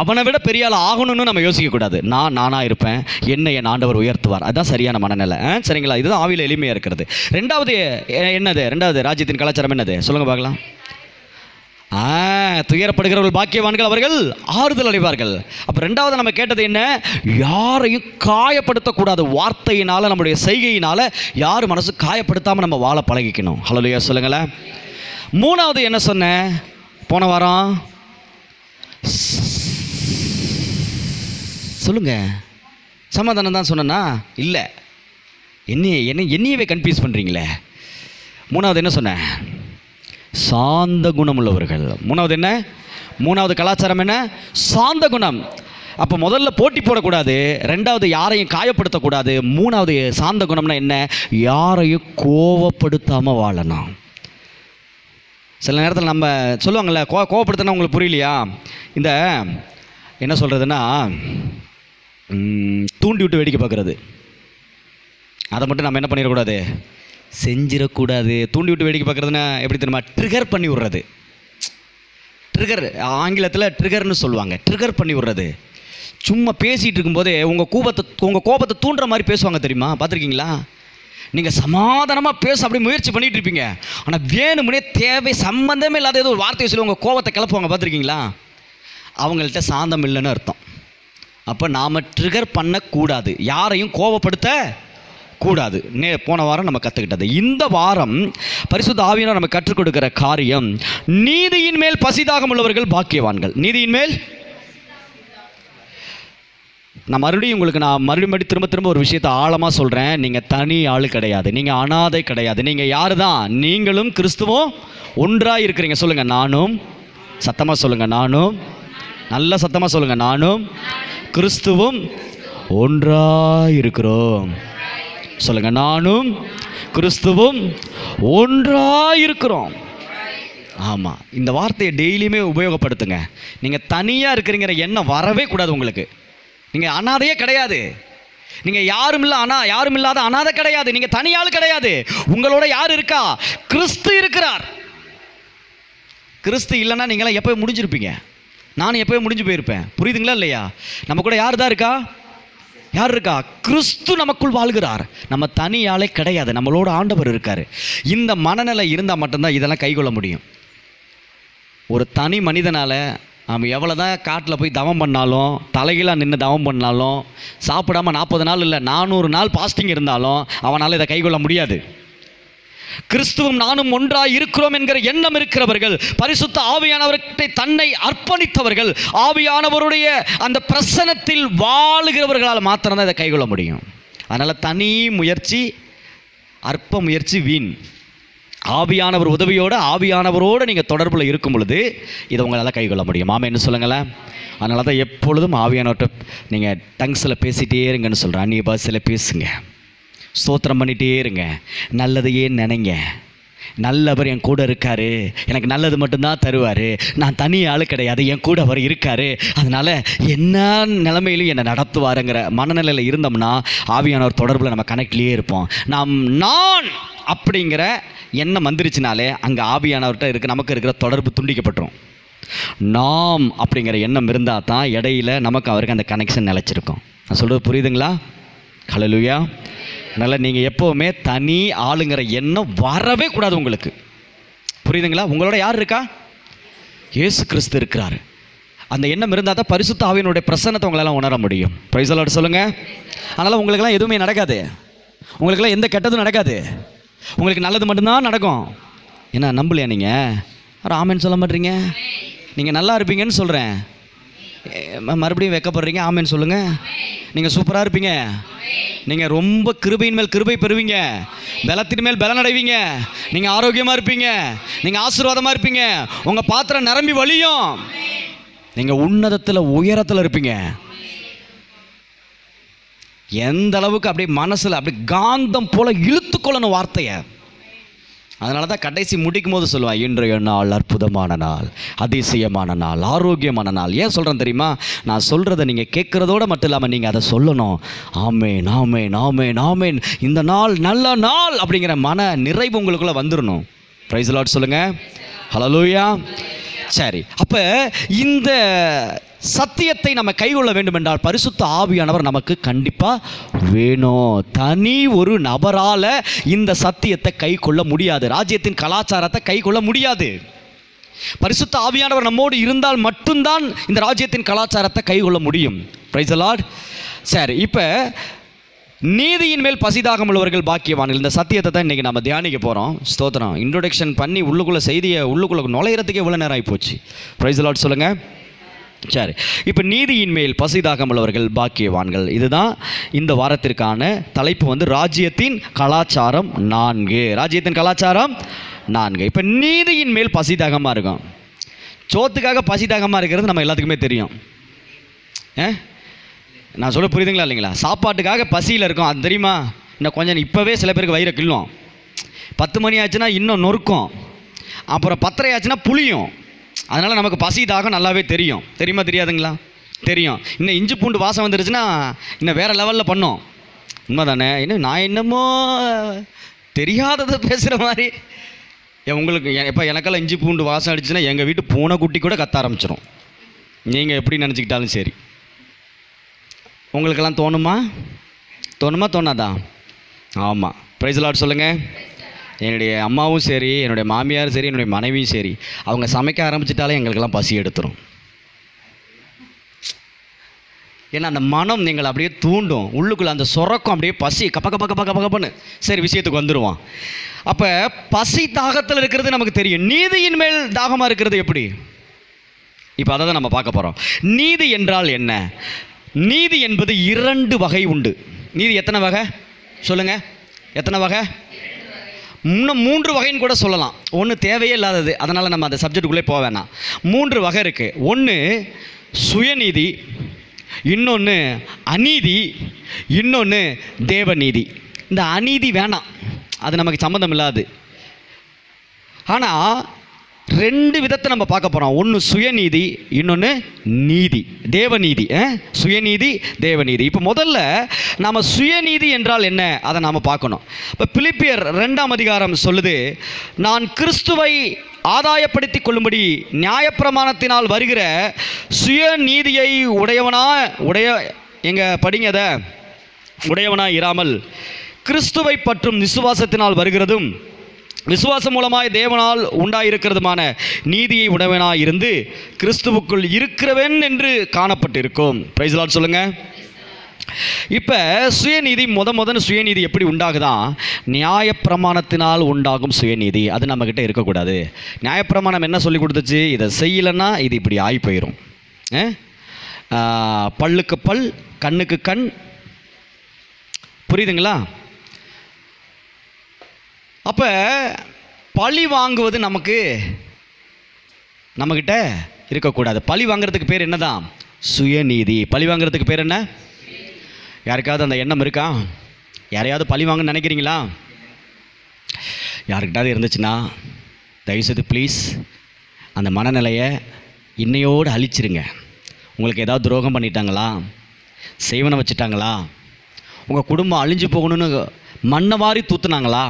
அவனை விட பெரிய ஆள் ஆகணும்னு நம்ம யோசிக்கக்கூடாது. நானாக இருப்பேன், என்னை என் ஆண்டவர் உயர்த்துவார். அதுதான் சரியான மனநிலை. சரிங்களா? இதுதான் ஆவியில் எளிமையாக இருக்கிறது. ரெண்டாவது என்னது? ரெண்டாவது ராஜ்யத்தின் கலாச்சாரம் என்னது? சொல்லுங்கள் பார்க்கலாம். துயரப்படுகிறவர்கள் பாக்கியவான்கள், அவர்கள் ஆறுதல் அடைவார்கள். அப்போ ரெண்டாவது நம்ம கேட்டது என்ன? யாரையும் காயப்படுத்தக்கூடாது. வார்த்தையினால், நம்முடைய செய்கையினால் யார் மனசு காயப்படுத்தாமல் நம்ம வாழ பழகிக்கணும். ஹல்லேலூயா சொல்லுங்களேன். மூணாவது என்ன சொன்னேன் போன வாரம்? சொல்லுங்க. சமாதானம் தான் சொன்னா? இல்லை, என்னையவே கன்ஃபியூஸ் பண்ணுறீங்களே. மூணாவது என்ன சொன்னேன்? சாந்த குணம் உள்ளவர்கள். மூணாவது என்ன? மூணாவது கலாச்சாரம் என்ன? சாந்த குணம். அப்போ முதல்ல போட்டி போடக்கூடாது, ரெண்டாவது யாரையும் காயப்படுத்தக்கூடாது, மூணாவது சாந்த குணம்னா என்ன? யாரையும் கோவப்படுத்தாமல் வாழணும். சில நேரத்தில் நம்ம சொல்லுவாங்கள்ல, கோவப்படுத்தினா உங்களுக்கு புரியலையா? இந்த என்ன சொல்கிறதுன்னா, தூண்டி விட்டு வேடிக்கை பார்க்குறது, அதை மட்டும் நம்ம என்ன பண்ணிடக்கூடாது? செஞ்சிடக்கூடாது. தூண்டி விட்டு வேடிக்கை பார்க்குறதுன்னா எப்படி தெரியுமா? ட்ரிகர் பண்ணி விட்றது. ட்ரிகர், ஆங்கிலத்தில் ட்ரிகர்னு சொல்லுவாங்க. ட்ரிகர் பண்ணி விட்றது. சும்மா பேசிகிட்டு இருக்கும்போதே உங்கள் கோபத்தை தூண்டுற மாதிரி பேசுவாங்க தெரியுமா? பார்த்துருக்கீங்களா? நீங்கள் சமாதானமாக பேச அப்படி முயற்சி பண்ணிகிட்டு இருப்பீங்க, ஆனால் வேணுமுனே தேவை சம்பந்தமே இல்லாத ஏதோ ஒரு வார்த்தையை சொல்லி உங்கள் கோபத்தை கிளப்புவாங்க. பார்த்துருக்கீங்களா? அவங்கள்ட்ட சாந்தம் இல்லைன்னு அர்த்தம். அப்போ நாம் ட்ரிகர் பண்ணக்கூடாது, யாரையும் கோபப்படுத்த கூடாது. போன வாரம் நம்ம கற்றுக்கிட்டது. இந்த வாரம் பரிசுத்த ஆவியானவர் நம்ம கற்றுக் கொடுக்கிற காரியம், நீதியின் மேல் பசிதாகம் உள்ளவர்கள் பாக்கியவான்கள். நீதியின் மேல் நான் மறுபடியும் திரும்ப ஒரு விஷயத்தை ஆழமாக சொல்கிறேன். நீங்கள் தனி ஆள் கிடையாது, நீங்கள் அனாதை கிடையாது. நீங்கள் யார் தான்? நீங்களும் கிறிஸ்துவும் ஒன்றாக இருக்கிறீங்க. சொல்லுங்கள், நானும். சத்தமாக சொல்லுங்கள், நானும். நல்ல சத்தமாக சொல்லுங்கள், நானும் கிறிஸ்துவும் ஒன்றாக இருக்கிறோம். சொல்லுங்கள், நானும் கிறிஸ்துவும் ஒன்றாக இருக்கிறோம். ஆமாம், இந்த வார்த்தையை டெய்லியுமே உபயோகப்படுத்துங்க. நீங்கள் தனியாக இருக்கிறீங்கிற எண்ணம் வரவே கூடாது உங்களுக்கு. நீங்கள் அனாதையே கிடையாது, நீங்கள் யாரும் இல்லாத அனாதை கிடையாது, நீங்கள் தனியாள் கிடையாது. உங்களோட யார் இருக்கா? கிறிஸ்து இருக்கிறார். கிறிஸ்து இல்லைன்னா நீங்களாம் எப்போவே முடிஞ்சிருப்பீங்க, நானும் எப்போவே முடிஞ்சு போயிருப்பேன். புரியுதுங்களா இல்லையா? நம்ம கூட யார் தான் இருக்கா? யார் இருக்கா? கிறிஸ்து நமக்குள் வாழ்கிறார். நம்ம தனியாளே கிடையாது, நம்மளோட ஆண்டவர் இருக்கார். இந்த மனநிலை இருந்தால் மட்டும்தான் இதெல்லாம் கைக்கொள்ள முடியும். ஒரு தனி மனிதனால் நம்ம எவ்வளோ தான் காட்டில் போய் தவம் பண்ணாலும், தலைகீழாக நின்று தவம் பண்ணாலும், சாப்பிடாமல் 40 நாள் இல்லை 400 நாள் பாஸ்டிங் இருந்தாலும் அவனால் இதை கைக்கொள்ள முடியாது. கிறிஸ்துவும் நானும் ஒன்றாய் இருக்கிறோம் என்கிற எண்ணம் இருக்கிறவர்கள், பரிசுத்த ஆவியானவர்கிட்ட தன்னை அர்ப்பணித்தவர்கள், ஆவியானவருடைய அந்த பிரசனத்தில் வாழுகிறவர்களால் மாத்திரம்தான் இதை கைக்கொள்ள முடியும். அதனால் தனி முயற்சி, அற்ப முயற்சி வீண். ஆவியானவர் உதவியோடு, ஆவியானவரோடு நீங்கள் தொடர்பில் இருக்கும் பொழுது இதை உங்களால் கைக்கொள்ள முடியும். ஆமென்னு சொல்லுங்களேன். அதனால தான் எப்பொழுதும் ஆவியானவர்கிட்ட நீங்கள் டங்ஸில் பேசிகிட்டே இருங்கன்னு சொல்கிறேன். அந்நிய பாஷையில் பேசுங்க, ஸ்தோத்திரம் பண்ணிகிட்டே இருங்க, நல்லதையே நினைங்க. நல்லவர் என் கூட இருக்கார், எனக்கு நல்லது மட்டும்தான் தருவார், நான் தனி ஆள் கிடையாது, என் கூட அவர் இருக்கார், அதனால் என்ன நிலைமையிலும் என்னை நடத்துவாருங்கிற மனநிலையில் இருந்தோம்னா ஆவியானவர் தொடர்பில் நம்ம கனெக்ட்லேயே இருப்போம். நான் அப்படிங்கிற எண்ணம் வந்துருச்சுனாலே அங்கே ஆவியானவர்கிட்ட நமக்கு இருக்கிற தொடர்பு துண்டிக்கப்பட்டுரும். நாம் அப்படிங்கிற எண்ணம் இருந்தால் தான் இடையில நமக்கு அவருக்கு அந்த கனெக்ஷன் நிலச்சிருக்கும். நான் சொல்கிறது புரியுதுங்களா? ஹல்லேலூயா. அதனால் நீங்கள் எப்போவுமே தனி ஆளுங்கிற எண்ணம் வரவே கூடாது உங்களுக்கு. புரியுதுங்களா? உங்களோட யார் இருக்கா? இயேசு கிறிஸ்து இருக்கிறார். அந்த எண்ணம் இருந்தால் தான் பரிசுத்த ஆவியினுடைய பிரசன்னத்தை உங்களால் உணர முடியும். பிரைஸ் தி லார்ட் சொல்லுங்கள். அதனால் உங்களுக்கெல்லாம் எதுவுமே நடக்காது, உங்களுக்கெல்லாம் எந்த கெட்டதும் நடக்காது, உங்களுக்கு நல்லது மட்டும்தான் நடக்கும். என்ன நம்பலையா நீங்கள்? ஆமேன்னு சொல்ல மாட்டீங்க. நீங்கள் நல்லா இருப்பீங்கன்னு சொல்கிறேன், மறுபடியும் வெக்கப்படுறீங்க. ஆமேன்னு சொல்லுங்கள். நீங்கள் சூப்பராக இருப்பீங்க, நீங்கள் ரொம்ப கிருபையின் மேல் கிருபை பெறுவீங்க, பலத்தின் மேல் பலன் அடைவீங்க, நீங்கள் ஆரோக்கியமாக இருப்பீங்க, நீங்கள் ஆசீர்வாதமாக இருப்பீங்க, உங்கள் பாத்திரம் நிரம்பி வழியும், நீங்கள் உன்னதத்தில் உயரத்தில் இருப்பீங்க. எந்த அளவுக்கு அப்படி மனசில் அப்படி காந்தம் போல் இழுத்துக்கொள்ளணும் வார்த்தையை. அதனால தான் கடைசி முடிக்கும் போது சொல்லுவேன், இன்றைய நாள் அற்புதமான நாள், அதிசயமான நாள், ஆரோக்கியமான நாள். ஏன் சொல்கிறேன் தெரியுமா? நான் சொல்கிறத நீங்கள் கேட்குறதோடு மட்டும் இல்லாமல் நீங்கள் அதை சொல்லணும். ஆமேன் ஆமேன் ஆமேன் ஆமேன், இந்த நாள் நல்ல நாள் அப்படிங்கிற மன நிறைவு உங்களுக்குள்ளே வந்துடணும். பிரைஸ் தி லார்ட் சொல்லுங்கள். ஹல்லேலூயா. சரி, அப்போ இந்த சத்தியத்தை நம்ம கைக்கொள்ள வேண்டும் என்றால் பரிசுத்த ஆவியானவர் நமக்கு கண்டிப்பாக வேணும். தனி ஒரு நபரால் இந்த சத்தியத்தை கைக்கொள்ள முடியாது, ராஜ்யத்தின் கலாச்சாரத்தை கைக்கொள்ள முடியாது. பரிசுத்த ஆவியானவர் நம்மோடு இருந்தால் மட்டும்தான் இந்த ராஜ்யத்தின் கலாச்சாரத்தை கைக்கொள்ள முடியும். Praise the Lord. சரி, இப்போ நீதியின் மேல் பசிதாகம் உள்ளவர்கள் பாக்கியவான்கள், இந்த சத்தியத்தை தான் இன்றைக்கி நம்ம தியானிக்க போகிறோம். ஸ்தோத்திரம். இன்ட்ரோடக்ஷன் பண்ணி உள்ளுக்குள்ளே செய்தியை உள்ளுக்குள்ளே நுழையிறதுக்கே எவ்வளோ நேரம் ஆகி போச்சு. பிரைஸ் தி லார்ட் சொல்லுங்கள். சரி, இப்போ நீதியின் மேல் பசிதாகம் உள்ளவர்கள் பாக்கியவான்கள், இதுதான் இந்த வாரத்திற்கான தலைப்பு. ராஜ்யத்தின் கலாச்சாரம் 4. ராஜ்யத்தின் கலாச்சாரம் 4. இப்போ நீதியின் மேல் பசிதாகமாக இருக்கும். சோத்துக்காக பசிதாகமாக இருக்கிறது நம்ம எல்லாத்துக்குமே தெரியும். நான் சொல்ல புரியுதுங்களா இல்லைங்களா? சாப்பாட்டுக்காக பசியில் இருக்கும், அது தெரியுமா? இன்னும் கொஞ்சம் இப்போவே சில பேருக்கு வயிறை கிள்ளும், 10 மணி ஆச்சுன்னா இன்னும் நொறுக்கும், அப்புறம் 10:30 ஆச்சுன்னா புளியும். அதனால் நமக்கு பசி தாகம் நல்லாவே தெரியும். தெரியுமா தெரியாதுங்களா? தெரியும். இன்னும் இஞ்சி பூண்டு வாசம் வந்துருச்சுன்னா இன்னும் வேறு லெவலில் பண்ணோம். உண்மை தானே? இன்னும் நான் என்னமோ தெரியாததை பேசுகிற மாதிரி. உங்களுக்கு இப்போ எனக்கெல்லாம் இஞ்சி பூண்டு வாசம் அடிச்சுன்னா எங்கள் வீட்டு பூனைக்குட்டி கூட கத்த ஆரம்பிச்சிடும். நீங்கள் எப்படி நினச்சிக்கிட்டாலும் சரி. உங்களுக்கெல்லாம் தோணுமா? தோணாதா? ஆமாம். பிரைஸ் தி லார்ட் சொல்லுங்கள். என்னுடைய அம்மாவும் சரி, என்னுடைய மாமியாரும் சரி, என்னுடைய மனைவியும் சரி, அவங்க சமைக்க ஆரம்பிச்சிட்டாலே எங்களுக்கெல்லாம் பசி எடுத்துரும். ஏன்னா அந்த மனம் நீங்கள் அப்படியே தூண்டும், உள்ளுக்குள்ளே அந்த சொரக்கம் அப்படியே பசி கப்பன்னு. சரி, விஷயத்துக்கு வந்துடுவோம். அப்போ பசி தாகத்தில் இருக்கிறது நமக்கு தெரியும். நீதியின் மேல் தாகமாக இருக்கிறது எப்படி? இப்போ அதை தான் நம்ம பார்க்க போகிறோம். நீதி என்றால் என்ன? நீதி என்பது 2 வகை உண்டு. நீதி எத்தனை வகை சொல்லுங்கள்? எத்தனை வகை? இன்னும் 3 வகைன்னு கூட சொல்லலாம். ஒன்று தேவையே இல்லாதது, அதனால் நம்ம அந்த சப்ஜெக்டுக்குள்ளே போக வேணாம். 3 வகை இருக்குது. ஒன்று சுயநீதி, இன்னொன்று அநீதி, இன்னொன்று தேவநீதி. இந்த அநீதி வேணாம், அது நமக்கு சம்மந்தம் இல்லாது. ஆனால் 2 விதத்தை நம்ம பார்க்க போகிறோம். ஒன்று சுயநீதி, இன்னொன்று நீதி, தேவநீதி. சுயநீதி, தேவநீதி. இப்போ முதல்ல நாம் சுயநீதி என்றால் என்ன அதை நாம் பார்க்கணும். இப்போ பிலிப்பியர் 2ஆம் அதிகாரம் சொல்லுது, நான் கிறிஸ்துவை ஆதாயப்படுத்தி கொள்ளும்படி நியாயப்பிரமாணத்தினால் வருகிற சுயநீதியை உடையவனாய் இராமல் கிறிஸ்துவை பற்றும் விசுவாசத்தினால் வருகிறதும் விசுவாசம் மூலமாய் தேவனால் உண்டாயிருக்கிறதுமான நீதியை உடையவனாய் இருந்து கிறிஸ்துவுக்குள் இருக்கிறவன் என்று காணப்பட்டிருக்கும். பிரைஸ் தி லார்ட் சொல்லுங்கள். இப்போ சுயநீதி முதன்னு சுயநீதி எப்படி உண்டாகுதான்? நியாயப்பிரமாணத்தினால் உண்டாகும் சுயநீதி. அது நம்மக்கிட்ட இருக்கக்கூடாது. நியாயப்பிரமாணம் என்ன சொல்லி கொடுத்துச்சு? இதை செய்யலைன்னா இது இப்படி ஆகி போயிடும். பல்லுக்கு பல், கண்ணுக்கு கண். புரியுதுங்களா? அப்போ பழி வாங்குவது நம்மக்கிட்ட இருக்கக்கூடாது. பழி வாங்குறதுக்கு பேர் என்னதான்? சுயநீதி. பழி வாங்குறதுக்கு பேர் என்ன? யாருக்காவது அந்த எண்ணம் இருக்கா? யாரையாவது பழி வாங்கன்னு நினைக்கிறீங்களா? யாருக்கிட்டாவது இருந்துச்சுன்னா தயவுசெய்து ப்ளீஸ் அந்த மனநிலையை இன்னையோடு அழிச்சிருங்க. உங்களுக்கு ஏதாவது துரோகம் பண்ணிட்டாங்களா? செய்வனை வச்சுட்டாங்களா? உங்கள் குடும்பம் அழிஞ்சு போகணுன்னு மண்ணை வாரி தூத்துனாங்களா?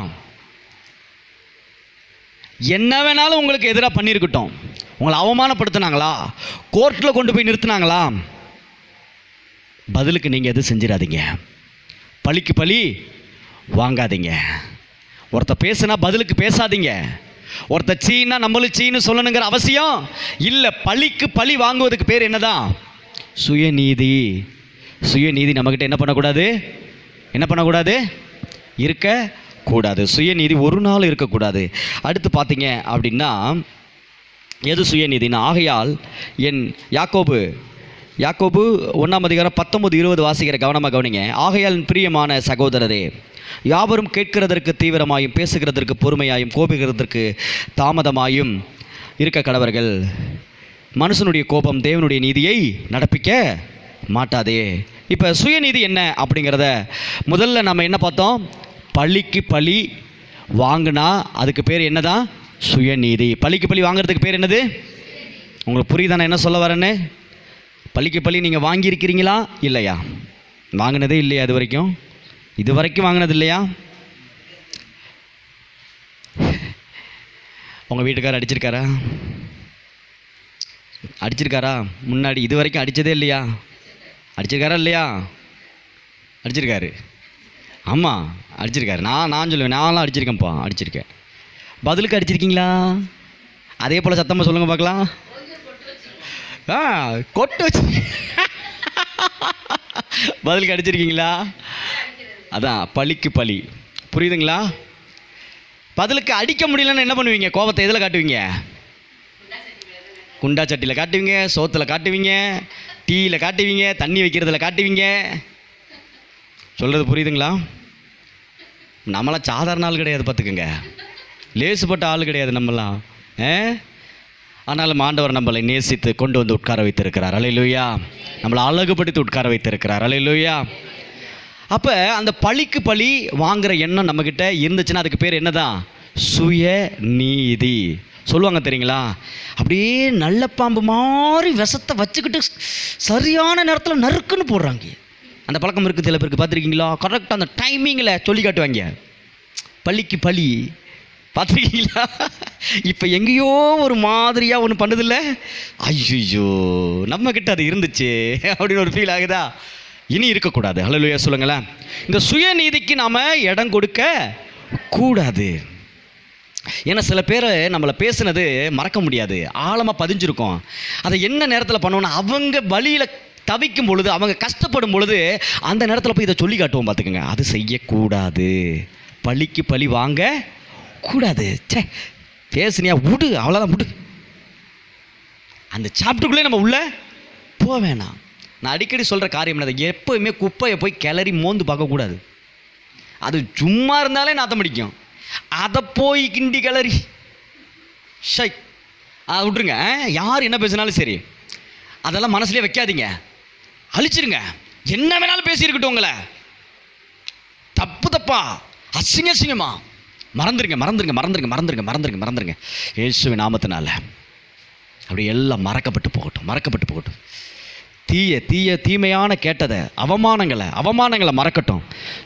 என்ன வேணாலும் உங்களுக்கு எதிராக பண்ணியிருக்கட்டும். உங்களை அவமானப்படுத்தினாங்களா? கோர்ட்டில் கொண்டு போய் நிறுத்தினாங்களா? பதிலுக்கு நீங்கள் எதுவும் செஞ்சிடாதீங்க. பழிக்கு பழி வாங்காதீங்க. ஒருத்தர் பேசுனா பதிலுக்கு பேசாதீங்க. ஒருத்தர் சீனா நம்மளும் சீனு சொல்லணுங்கிற அவசியம் இல்லை. பழிக்கு பழி வாங்குவதுக்கு பேர் என்னதான்? சுயநீதி. சுயநீதி நம்மக்கிட்ட என்ன பண்ணக்கூடாது? என்ன பண்ணக்கூடாது? இருக்கக்கூடாது. சுயநீதி ஒரு நாள் இருக்கக்கூடாது. அடுத்து பார்த்தீங்க அப்படின்னா எது சுயநீதினா, ஆகையால் என் யாக்கோபு 1 19 20 வாசிக்கிற கவனமாக கவனிங்க. ஆகையால் பிரியமான சகோதரரே, யாவரும் கேட்கிறதற்கு தீவிரமாயும், பேசுகிறதற்கு பொறுமையாயும், கோபிக்கிறதற்கு தாமதமாயும் இருக்க கடவர்கள். மனுஷனுடைய கோபம் தேவனுடைய நீதியை நடப்பிக்க மாட்டாதே. இப்போ சுயநீதி என்ன அப்படிங்கிறத முதல்ல நம்ம என்ன பார்த்தோம்? பழிக்கு பழி வாங்கினா அதுக்கு பேர் என்னதான்? சுயநீதி. பழிக்கு பழி வாங்குறதுக்கு பேர் என்னது? உங்களுக்கு புரியுதானே என்ன சொல்ல வரேன்னு? பழிக்கு பழி நீங்கள் வாங்கியிருக்கிறீங்களா இல்லையா? வாங்கினதே இல்லையா? இது வரைக்கும் வாங்கினது இல்லையா? உங்கள் வீட்டுக்காரர் அடிச்சிருக்காரா? முன்னாடி இது வரைக்கும் அடித்ததே இல்லையா? அடிச்சிருக்காரா இல்லையா? அடிச்சிருக்காரு. ஆமாம், அடிச்சிருக்காரு. நான் சொல்லுவேன், நான்லாம் அடிச்சிருக்கேன். பதிலுக்கு அடிச்சிருக்கீங்களா? அதே போல் சத்தமாக சொல்லுங்கள் பார்க்கலாம். கொட்டு வச்சு பதிலுக்கு அடிச்சிருக்கீங்களா? அதான் பழிக்கு பழி. புரியுதுங்களா? பதிலுக்கு அடிக்க முடியலன்னு என்ன பண்ணுவீங்க? கோபத்தை எதில் காட்டுவீங்க? குண்டா சட்டியில் காட்டுவீங்க, சோத்தில் காட்டுவீங்க, டீயில் காட்டுவீங்க, தண்ணி வைக்கிறதுல காட்டுவீங்க. சொல்கிறது புரியுதுங்களா? நம்மளாம் சாதாரண ஆள் கிடையாது, பார்த்துக்குங்க. லேசுப்பட்ட ஆள் கிடையாது நம்மளாம். ஆனாலும் ஆண்டவர் நம்மளை நேசித்து கொண்டு வந்து உட்கார வைத்திருக்கிறார். அல்லேலூயா. நம்மளை அழகுபடுத்தி உட்கார வைத்திருக்கிறார். அல்லேலூயா. அப்போ அந்த பழிக்கு பழி வாங்குகிற எண்ணம் நம்மக்கிட்ட இருந்துச்சுன்னா அதுக்கு பேர் என்னதான்? சுயநீதி. சொல்லுவாங்க தெரியுங்களா? அப்படியே நல்ல பாம்பு மாதிரி விஷத்தை வச்சுக்கிட்டு சரியான நேரத்தில் நறுக்குன்னு போடுறாங்க. அந்த பழக்கம் இருக்குது சில பேருக்கு, பார்த்துருக்கீங்களா? கரெக்டாக அந்த டைமிங்கில் சொல்லி காட்டுவாங்க. பழிக்கு பழி பார்த்துருக்கீங்களா? இப்போ எங்கேயோ ஒரு மாதிரியாக ஒன்று பண்ணுதில்ல? ஐயோ, நம்மக்கிட்ட அது இருந்துச்சு அப்படின்னு ஒரு ஃபீல் ஆகுதா? இனி இருக்கக்கூடாது. ஹல்லேலூயா சொல்லுங்களேன். இந்த சுயநீதிக்கு நாம் இடம் கொடுக்க கூடாது. ஏன்னா சில பேர் நம்மளை பேசுனது மறக்க முடியாது, ஆழமாக பதிஞ்சிருக்கும். அதை என்ன நேரத்தில் பண்ணுவோன்னா, அவங்க வழியில் தவிக்கும் பொழுது, அவங்க கஷ்டப்படும் பொழுது அந்த நேரத்தில் போய் இதை சொல்லி காட்டுவோம். பார்த்துக்கோங்க, அது செய்யக்கூடாது. பழிக்கு பழி வாங்க கூடாது. பேசுனியா விடு, அவ்வளோதான், விடு. அந்த சாப்டருக்குள்ளே நம்ம உள்ளே போக வேணாம். நான் அடிக்கடி சொல்கிற காரியம் என்னது? எப்போயுமே குப்பையை போய் கிளறி மோந்து பார்க்கக்கூடாது. அது சும்மா இருந்தாலே நாத்தம் அடிக்கும். அதை போய் கிண்டி கிளறி விட்டுருங்க. யார் என்ன பேசினாலும் சரி, அதெல்லாம் மனசுலேயே வைக்காதீங்க, அழிச்சிருங்க. என்ன வேணாலும் பேசியிருக்கட்டும், உங்களை தப்பா அசிங்கமா மறந்துருங்க. இயேசுவின் நாமத்தினால அப்படி எல்லாம் மறக்கப்பட்டு போகட்டும். தீமையான கேட்டதை, அவமானங்களை மறக்கட்டும்.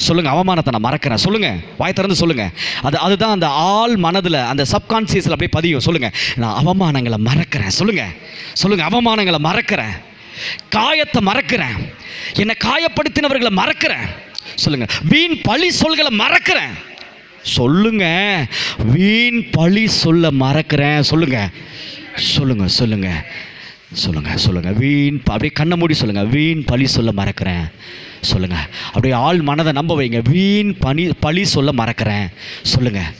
சொல்லுங்கள், அவமானத்தை நான் மறக்கிறேன். சொல்லுங்கள், வாய் திறந்து சொல்லுங்கள். அதுதான் அந்த ஆள் மனதில், அந்த சப்கான்சியஸில் அப்படியே பதியும். சொல்லுங்கள், நான் அவமானங்களை மறக்கிறேன். சொல்லுங்கள், அவமானங்களை மறக்கிறேன், காயத்தை மறக்கிறேன், என்னை காயப்படுத்தினவர்களை மறக்கிறேன். சொல்லுங்கள், வீண் பழி சொல்களை மறக்கிறேன். சொல்லுங்கள், வீண் பழி சொல்ல மறக்கிறேன். சொல்லுங்கள், வீண் அப்படியே கண்ணை மூடி சொல்லுங்கள், வீண் பழி சொல்ல மறக்கிறேன். சொல்லுங்கள், அப்படியே ஆள் மனதை நம்ப வைங்க. வீண் பழி சொல்ல மறக்கிறேன். சொல்லுங்கள்,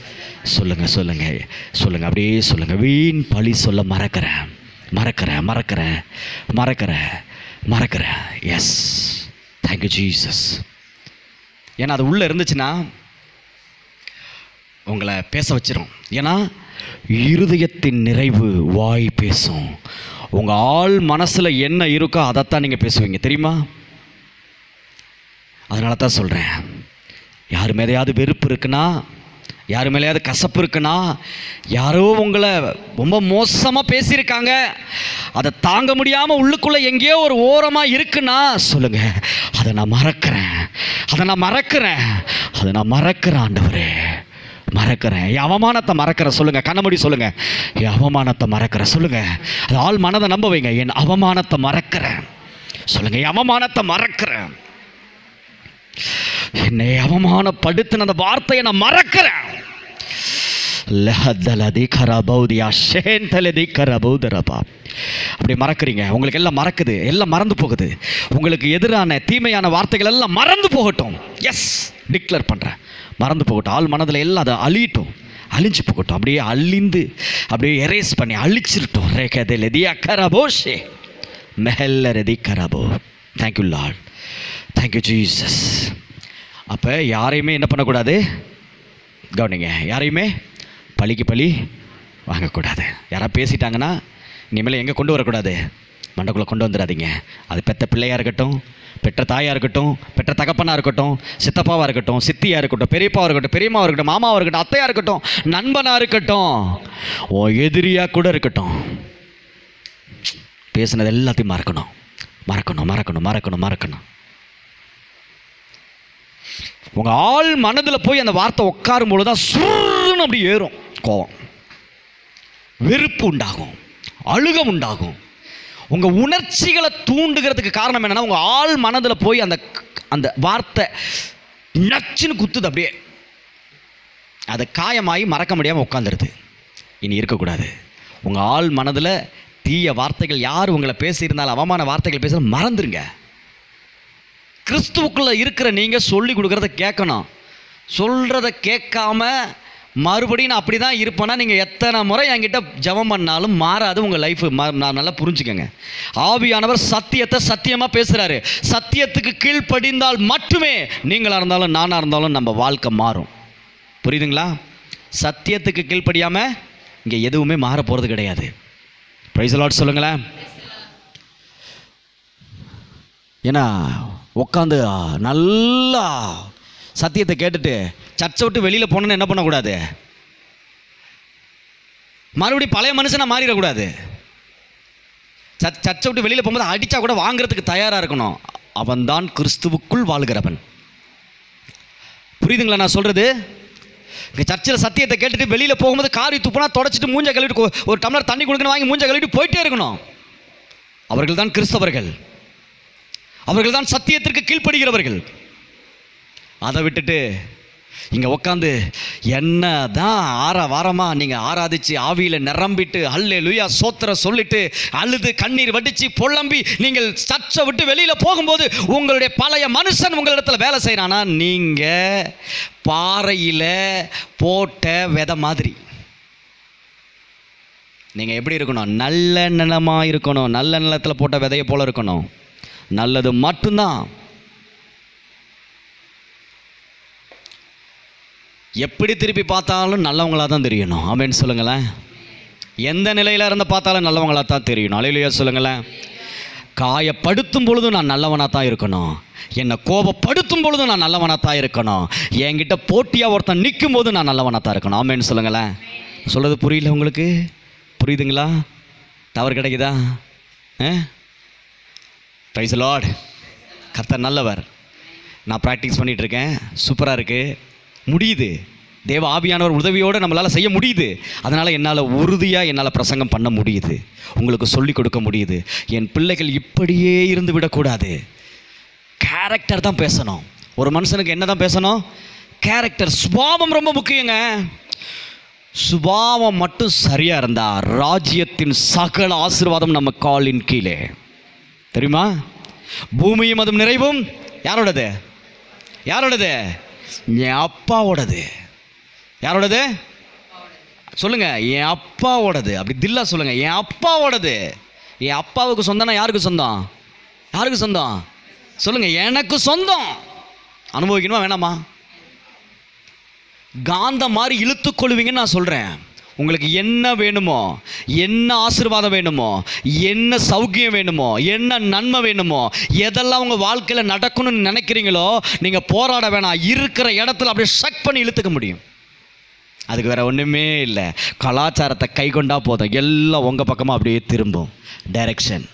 அப்படியே சொல்லுங்கள், வீண் பழி சொல்ல மறக்கிறேன். S, thank you Jesus. ஏன்னா அது உள்ளே இருந்துச்சுன்னா உங்களை பேச வச்சிரும். ஏன்னா இருதயத்தின் நிறைவு வாய் பேசும். உங்கள் ஆள் மனசில் என்ன இருக்கோ அதைத்தான் நீங்கள் பேசுவீங்க, தெரியுமா? அதனால தான் சொல்கிறேன், யார் மேலேயாவது வெறுப்பு இருக்குன்னா, யார் மேலேயாவது கசப்பு இருக்குன்னா, யாரோ உங்களை ரொம்ப மோசமாக பேசியிருக்காங்க, அதை தாங்க முடியாமல் உள்ளுக்குள்ளே எங்கேயோ ஒரு ஓரமாக இருக்குன்னா சொல்லுங்கள், அதை நான் மறக்கிறேன் ஆண்டவரே, மறக்கிறேன். என் அவமானத்தை மறக்கிறேன். சொல்லுங்கள், கண்ணமூடி சொல்லுங்கள், என் அவமானத்தை மறக்கிறேன். சொல்லுங்கள், அது ஆள் மனதை நம்ப வைங்க. என் அவமானத்தை மறக்கிறேன். சொல்லுங்கள், என் அவமானத்தை மறக்கிறேன். என்னை அவமானப்படுத்தின அந்த வார்த்தையை நான் மறக்கிறேன். லஹதலதி கரபௌதியா ஷேந்தலதி கரபௌதரபா. அப்படி மறக்கிறீங்க, உங்களுக்கு எல்லாம் மறக்குது, எல்லாம் மறந்து போகுது. உங்களுக்கு எதிரான தீமையான வார்த்தைகள் எல்லாம் மறந்து போகட்டும். எஸ், டிக்ளேர் பண்ணுறேன், மறந்து போகட்டும். ஆள் மனதில் எல்லாம் அதை அழியட்டும், அழிஞ்சு போகட்டும். அப்படியே அழிந்து அப்படியே எரேஸ் பண்ணி அழிச்சிருட்டோம். ரேகதலதி கரபோஷே மெஹல்லரதி கரபோ. Thank you Lord, thank you Jesus. அப்போ யாரையுமே என்ன பண்ணக்கூடாது, கவனிங்க, யாரையுமே பழிக்கு பழி வாங்கக்கூடாது. யாராவது பேசிட்டாங்கன்னா இனிமேல் எங்கே கொண்டு வரக்கூடாது, மண்டக்குள்ளே கொண்டு வந்துடாதீங்க. அது பெற்ற பிள்ளையாக இருக்கட்டும், பெற்ற தாயாக இருக்கட்டும், பெற்ற தகப்பனாக இருக்கட்டும், சித்தப்பாவாக இருக்கட்டும், சித்தியாக இருக்கட்டும், பெரியப்பாவாக இருக்கட்டும், பெரியம்மாவாக இருக்கட்டும், மாமாவாக இருக்கட்டும், அத்தையாக இருக்கட்டும், நண்பனாக இருக்கட்டும், ஓ எதிரியாக கூட இருக்கட்டும், பேசுனது எல்லாத்தையும் மறக்கணும், மறக்கணும், மறக்கணும், மறக்கணும், மறக்கணும். உங்கள் ஆள் மனதில் போய் அந்த வார்த்தை உட்காரும் பொழுது தான் சுருன்னு அப்படி ஏறும். கோவம், வெறுப்பு உண்டாகும், அழுக உண்டாகும். உங்கள் உணர்ச்சிகளை தூண்டுகிறதுக்கு காரணம் என்னென்னா, உங்கள் ஆள் மனதில் போய் அந்த அந்த வார்த்தை நச்சுன்னு குத்துது. அப்படியே அதை காயமாகி மறக்க முடியாமல் உட்காந்துருது. இனி இருக்கக்கூடாது. உங்கள் ஆள் மனதில் தீய வார்த்தைகள் யார் உங்களை பேசியிருந்தாலும், அவமான வார்த்தைகள் பேசுகிற மறந்துருங்க. கிறிஸ்துவுக்குள்ளே இருக்கிற நீங்கள் சொல்லி கொடுக்குறத கேட்கணும். சொல்கிறத கேட்காம மறுபடியும் நான் அப்படி தான் இருப்பேன்னா, நீங்கள் எத்தனை முறை என்கிட்ட ஜெபம் பண்ணாலும் மாறாது உங்கள் லைஃபு. நான் நல்லா புரிஞ்சுக்கங்க. ஆவியானவர் சத்தியத்தை சத்தியமாக பேசுகிறாரு. சத்தியத்துக்கு கீழ்ப்படிந்தால் மட்டுமே நீங்களாக இருந்தாலும் நானாக இருந்தாலும் நம்ம வாழ்க்கை மாறும். புரியுதுங்களா? சத்தியத்துக்கு கீழ்ப்படியாமல் இங்கே எதுவுமே மாற போகிறது கிடையாது. பிரைஸ் தி லார்ட் சொல்லுங்களேன். ஏன்னா உட்காந்து நல்லா சத்தியத்தை கேட்டுட்டு சர்ச்சை விட்டு வெளியில் போனோன்னு என்ன பண்ணக்கூடாது, மறுபடியும் பழைய மனுஷனாக மாறிடக்கூடாது. சர்ச்சை விட்டு வெளியில் போகும்போது அடித்தா கூட வாங்குறதுக்கு தயாராக இருக்கணும். அவன்தான் கிறிஸ்துவுக்குள் வாழ்கிறவன். புரியுதுங்களா நான் சொல்கிறது? இங்கே சர்ச்சில் சத்தியத்தை கேட்டுட்டு வெளியில் போகும்போது காரி துப்புனா தொடச்சிட்டு மூஞ்சை கழுவிட்டு ஒரு டம்ளர் தண்ணி கொடுக்கணும் வாங்கி மூஞ்சை கழுவிட்டு போயிட்டே இருக்கணும். அவர்கள் தான் கிறிஸ்தவர்கள், அவர்கள் தான் சத்தியத்திற்கு கீழ்ப்படுகிறவர்கள். அதை விட்டுட்டு இங்கே உட்காந்து என்ன தான் வாரமாக நீங்கள் ஆராதிச்சு ஆவியில் நிரம்பிட்டு அல்லேலூயா சோத்திரம் சொல்லிட்டு அழுது கண்ணீர் வடித்து புலம்பி நீங்கள் சர்ச்சை விட்டு வெளியில் போகும்போது உங்களுடைய பழைய மனுஷன் உங்களிடத்தில் வேலை செய்கிறானா, நீங்கள் பாறையில் போட்ட விதை மாதிரி. நீங்கள் எப்படி இருக்கணும்? நல்ல நிலமாக இருக்கணும். நல்ல நிலத்தில் போட்ட விதையை போல் இருக்கணும். நல்லது மட்டும்தான். எப்படி திருப்பி பார்த்தாலும் நல்லவங்களாக தான் தெரியணும். ஆமென் சொல்லுங்களேன். எந்த நிலையில் இருந்து பார்த்தாலும் நல்லவங்களாக தான் தெரியணும். அல்லேலூயா சொல்லுங்களேன். காயப்படுத்தும் பொழுதும் நான் நல்லவனாக தான் இருக்கணும். என்னை கோபப்படுத்தும் பொழுதும் நான் நல்லவனாக தான் இருக்கணும். என்கிட்ட போட்டியாக ஒருத்தன் நிற்கும் போது நான் நல்லவனாக தான் இருக்கணும். ஆமென் சொல்லுங்களேன். சொல்கிறது புரியல உங்களுக்கு? புரியுதுங்களா? தவறு கிடைக்குதா? Praise the Lord. கர்த்தர் நல்லவர். நான் ப்ராக்டிஸ் பண்ணிகிட்ருக்கேன். சூப்பராக இருக்குது, முடியுது. தேவ ஆவியானவர் உதவியோடு நம்மளால் செய்ய முடியுது. அதனால் என்னால் உறுதியாக என்னால் பிரசங்கம் பண்ண முடியுது, உங்களுக்கு சொல்லிக் கொடுக்க முடியுது. என் பிள்ளைகள் இப்படியே இருந்து விடக்கூடாது. கேரக்டர் தான் பேசணும். ஒரு மனுஷனுக்கு என்ன தான் பேசணும்? கேரக்டர், சுபாவம் ரொம்ப முக்கியங்க. சுபாவம் மட்டும் சரியாக இருந்தால் ராஜ்யத்தின் சகல ஆசீர்வாதம் நம்ம காலின் கீழே. தெரியுமா? பூமியும் அதுவும் நிறைவும் யாரோடது? யாரோடது? என் அப்பாவோடது. யாரோடது? சொல்லுங்க. என் அப்பாவோடது. அப்படி தில்லா சொல்லுங்க. என் அப்பாவோடது. என் அப்பாவுக்கு சொந்தம்னா யாருக்கு சொந்தம்? யாருக்கு சொந்தம்? சொல்லுங்க. எனக்கு சொந்தம். அனுபவிக்கணுமா வேணாமா? காந்தம் மாதிரி இழுத்து கொள்வீங்கன்னு நான் சொல்கிறேன். உங்களுக்கு என்ன வேணுமோ, என்ன ஆசீர்வாதம் வேணுமோ, என்ன சௌக்கியம் வேணுமோ, என்ன நன்மை வேணுமோ, எதெல்லாம் உங்கள் வாழ்க்கையில் நடக்கணும்னு நினைக்கிறீங்களோ நீங்கள் போராட வேணாம். இருக்கிற இடத்துல அப்படியே ஷக் பண்ணி இழுத்துக்க முடியும். அதுக்கு வேறு ஒன்றுமே இல்லை. கலாச்சாரத்தை கை கொண்டா போதும், எல்லாம் உங்கள் பக்கமாக அப்படியே திரும்பும். டைரக்ஷன்.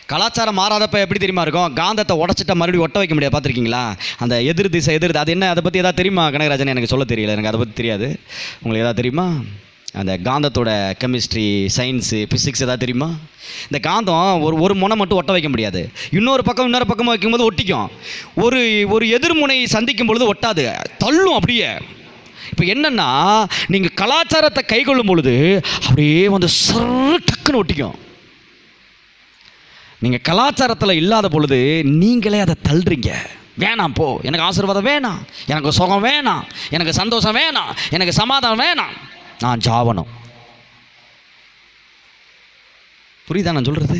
கலாச்சாரம் மாறாதப்போ எப்படி தெரியுமா இருக்கும்? காந்தத்தை உடச்சிட்டா மறுபடியும் ஒட்ட வைக்க முடியாது. பார்த்துருக்கீங்களா? அந்த எதிர் திசை அது என்ன? அதை பற்றி எதாவது தெரியுமா கனகராஜன்? எனக்கு சொல்ல தெரியல, எனக்கு அதை பற்றி தெரியாது. உங்களுக்கு எதாவது தெரியுமா? அந்த காந்தத்தோட கெமிஸ்ட்ரி, சயின்ஸு, ஃபிசிக்ஸ் எதாவது தெரியுமா? இந்த காந்தம் ஒரு முனை மட்டும் ஒட்ட வைக்க முடியாது. இன்னொரு பக்கம் வைக்கும்போது ஒட்டிக்கும். ஒரு எதிர்முனை சந்திக்கும் பொழுது ஒட்டாது, தள்ளும் அப்படியே. இப்போ என்னென்னா, நீங்கள் கலாச்சாரத்தை கைக்கொள்ளும் பொழுது அப்படியே வந்து டக்குன்னு ஒட்டிக்கும். நீங்கள் கலாச்சாரத்தில் இல்லாத பொழுது நீங்களே அதை தள்ளுறீங்க. வேணாம் போ, எனக்கு ஆசீர்வாதம் வேணாம், எனக்கு சுகம் வேணாம், எனக்கு சந்தோஷம் வேணாம், எனக்கு சமாதானம் வேணாம், நான் ஜாவணும். புரியுதா நான் சொல்கிறது?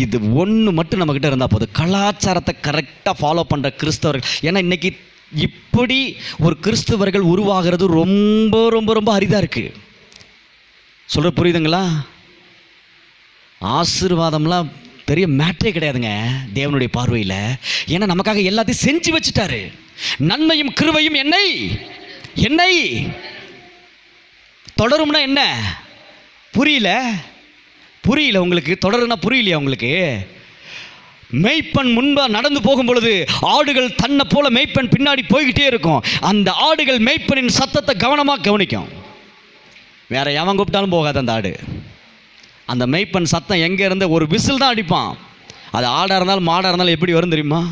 இது ஒன்று மட்டும் நம்மக்கிட்ட இருந்தால் போதும். கலாச்சாரத்தை கரெக்டாக ஃபாலோ பண்ணுற கிறிஸ்தவர்கள். ஏன்னா இன்றைக்கி இப்படி ஒரு கிறிஸ்தவர்கள் உருவாகிறது ரொம்ப ரொம்ப ரொம்ப அரிதாக இருக்குது. சொல்கிற புரியுதுங்களா? ஆசீர்வாதம்லாம் பெரிய மேட்டரே கிடையாதுங்க தேவனுடைய பார்வையில். ஏன்னா நமக்காக எல்லாத்தையும் செஞ்சு வச்சுட்டாரு. நன்மையும் கிருபையும் என்னை தொடரும்னா என்ன? புரியல உங்களுக்கு? தொடருன்னா புரியலையா உங்களுக்கு? மேய்ப்பன் முன்பாக நடந்து போகும் பொழுது ஆடுகள் தன்னை போல மேய்ப்பன் பின்னாடி போய்கிட்டே இருக்கும். அந்த ஆடுகள் மேய்ப்பனின் சத்தத்தை கவனமாக கவனிக்கும். வேற எவன் கூப்பிட்டாலும் போகாது அந்த ஆடு. அந்த மேய்ப்பன் சத்தம் எங்கே இருந்து ஒரு விசில் தான் அடிப்பான். அது ஆடாக இருந்தாலும் மாடாக இருந்தாலும் எப்படி வரும் தெரியுமா?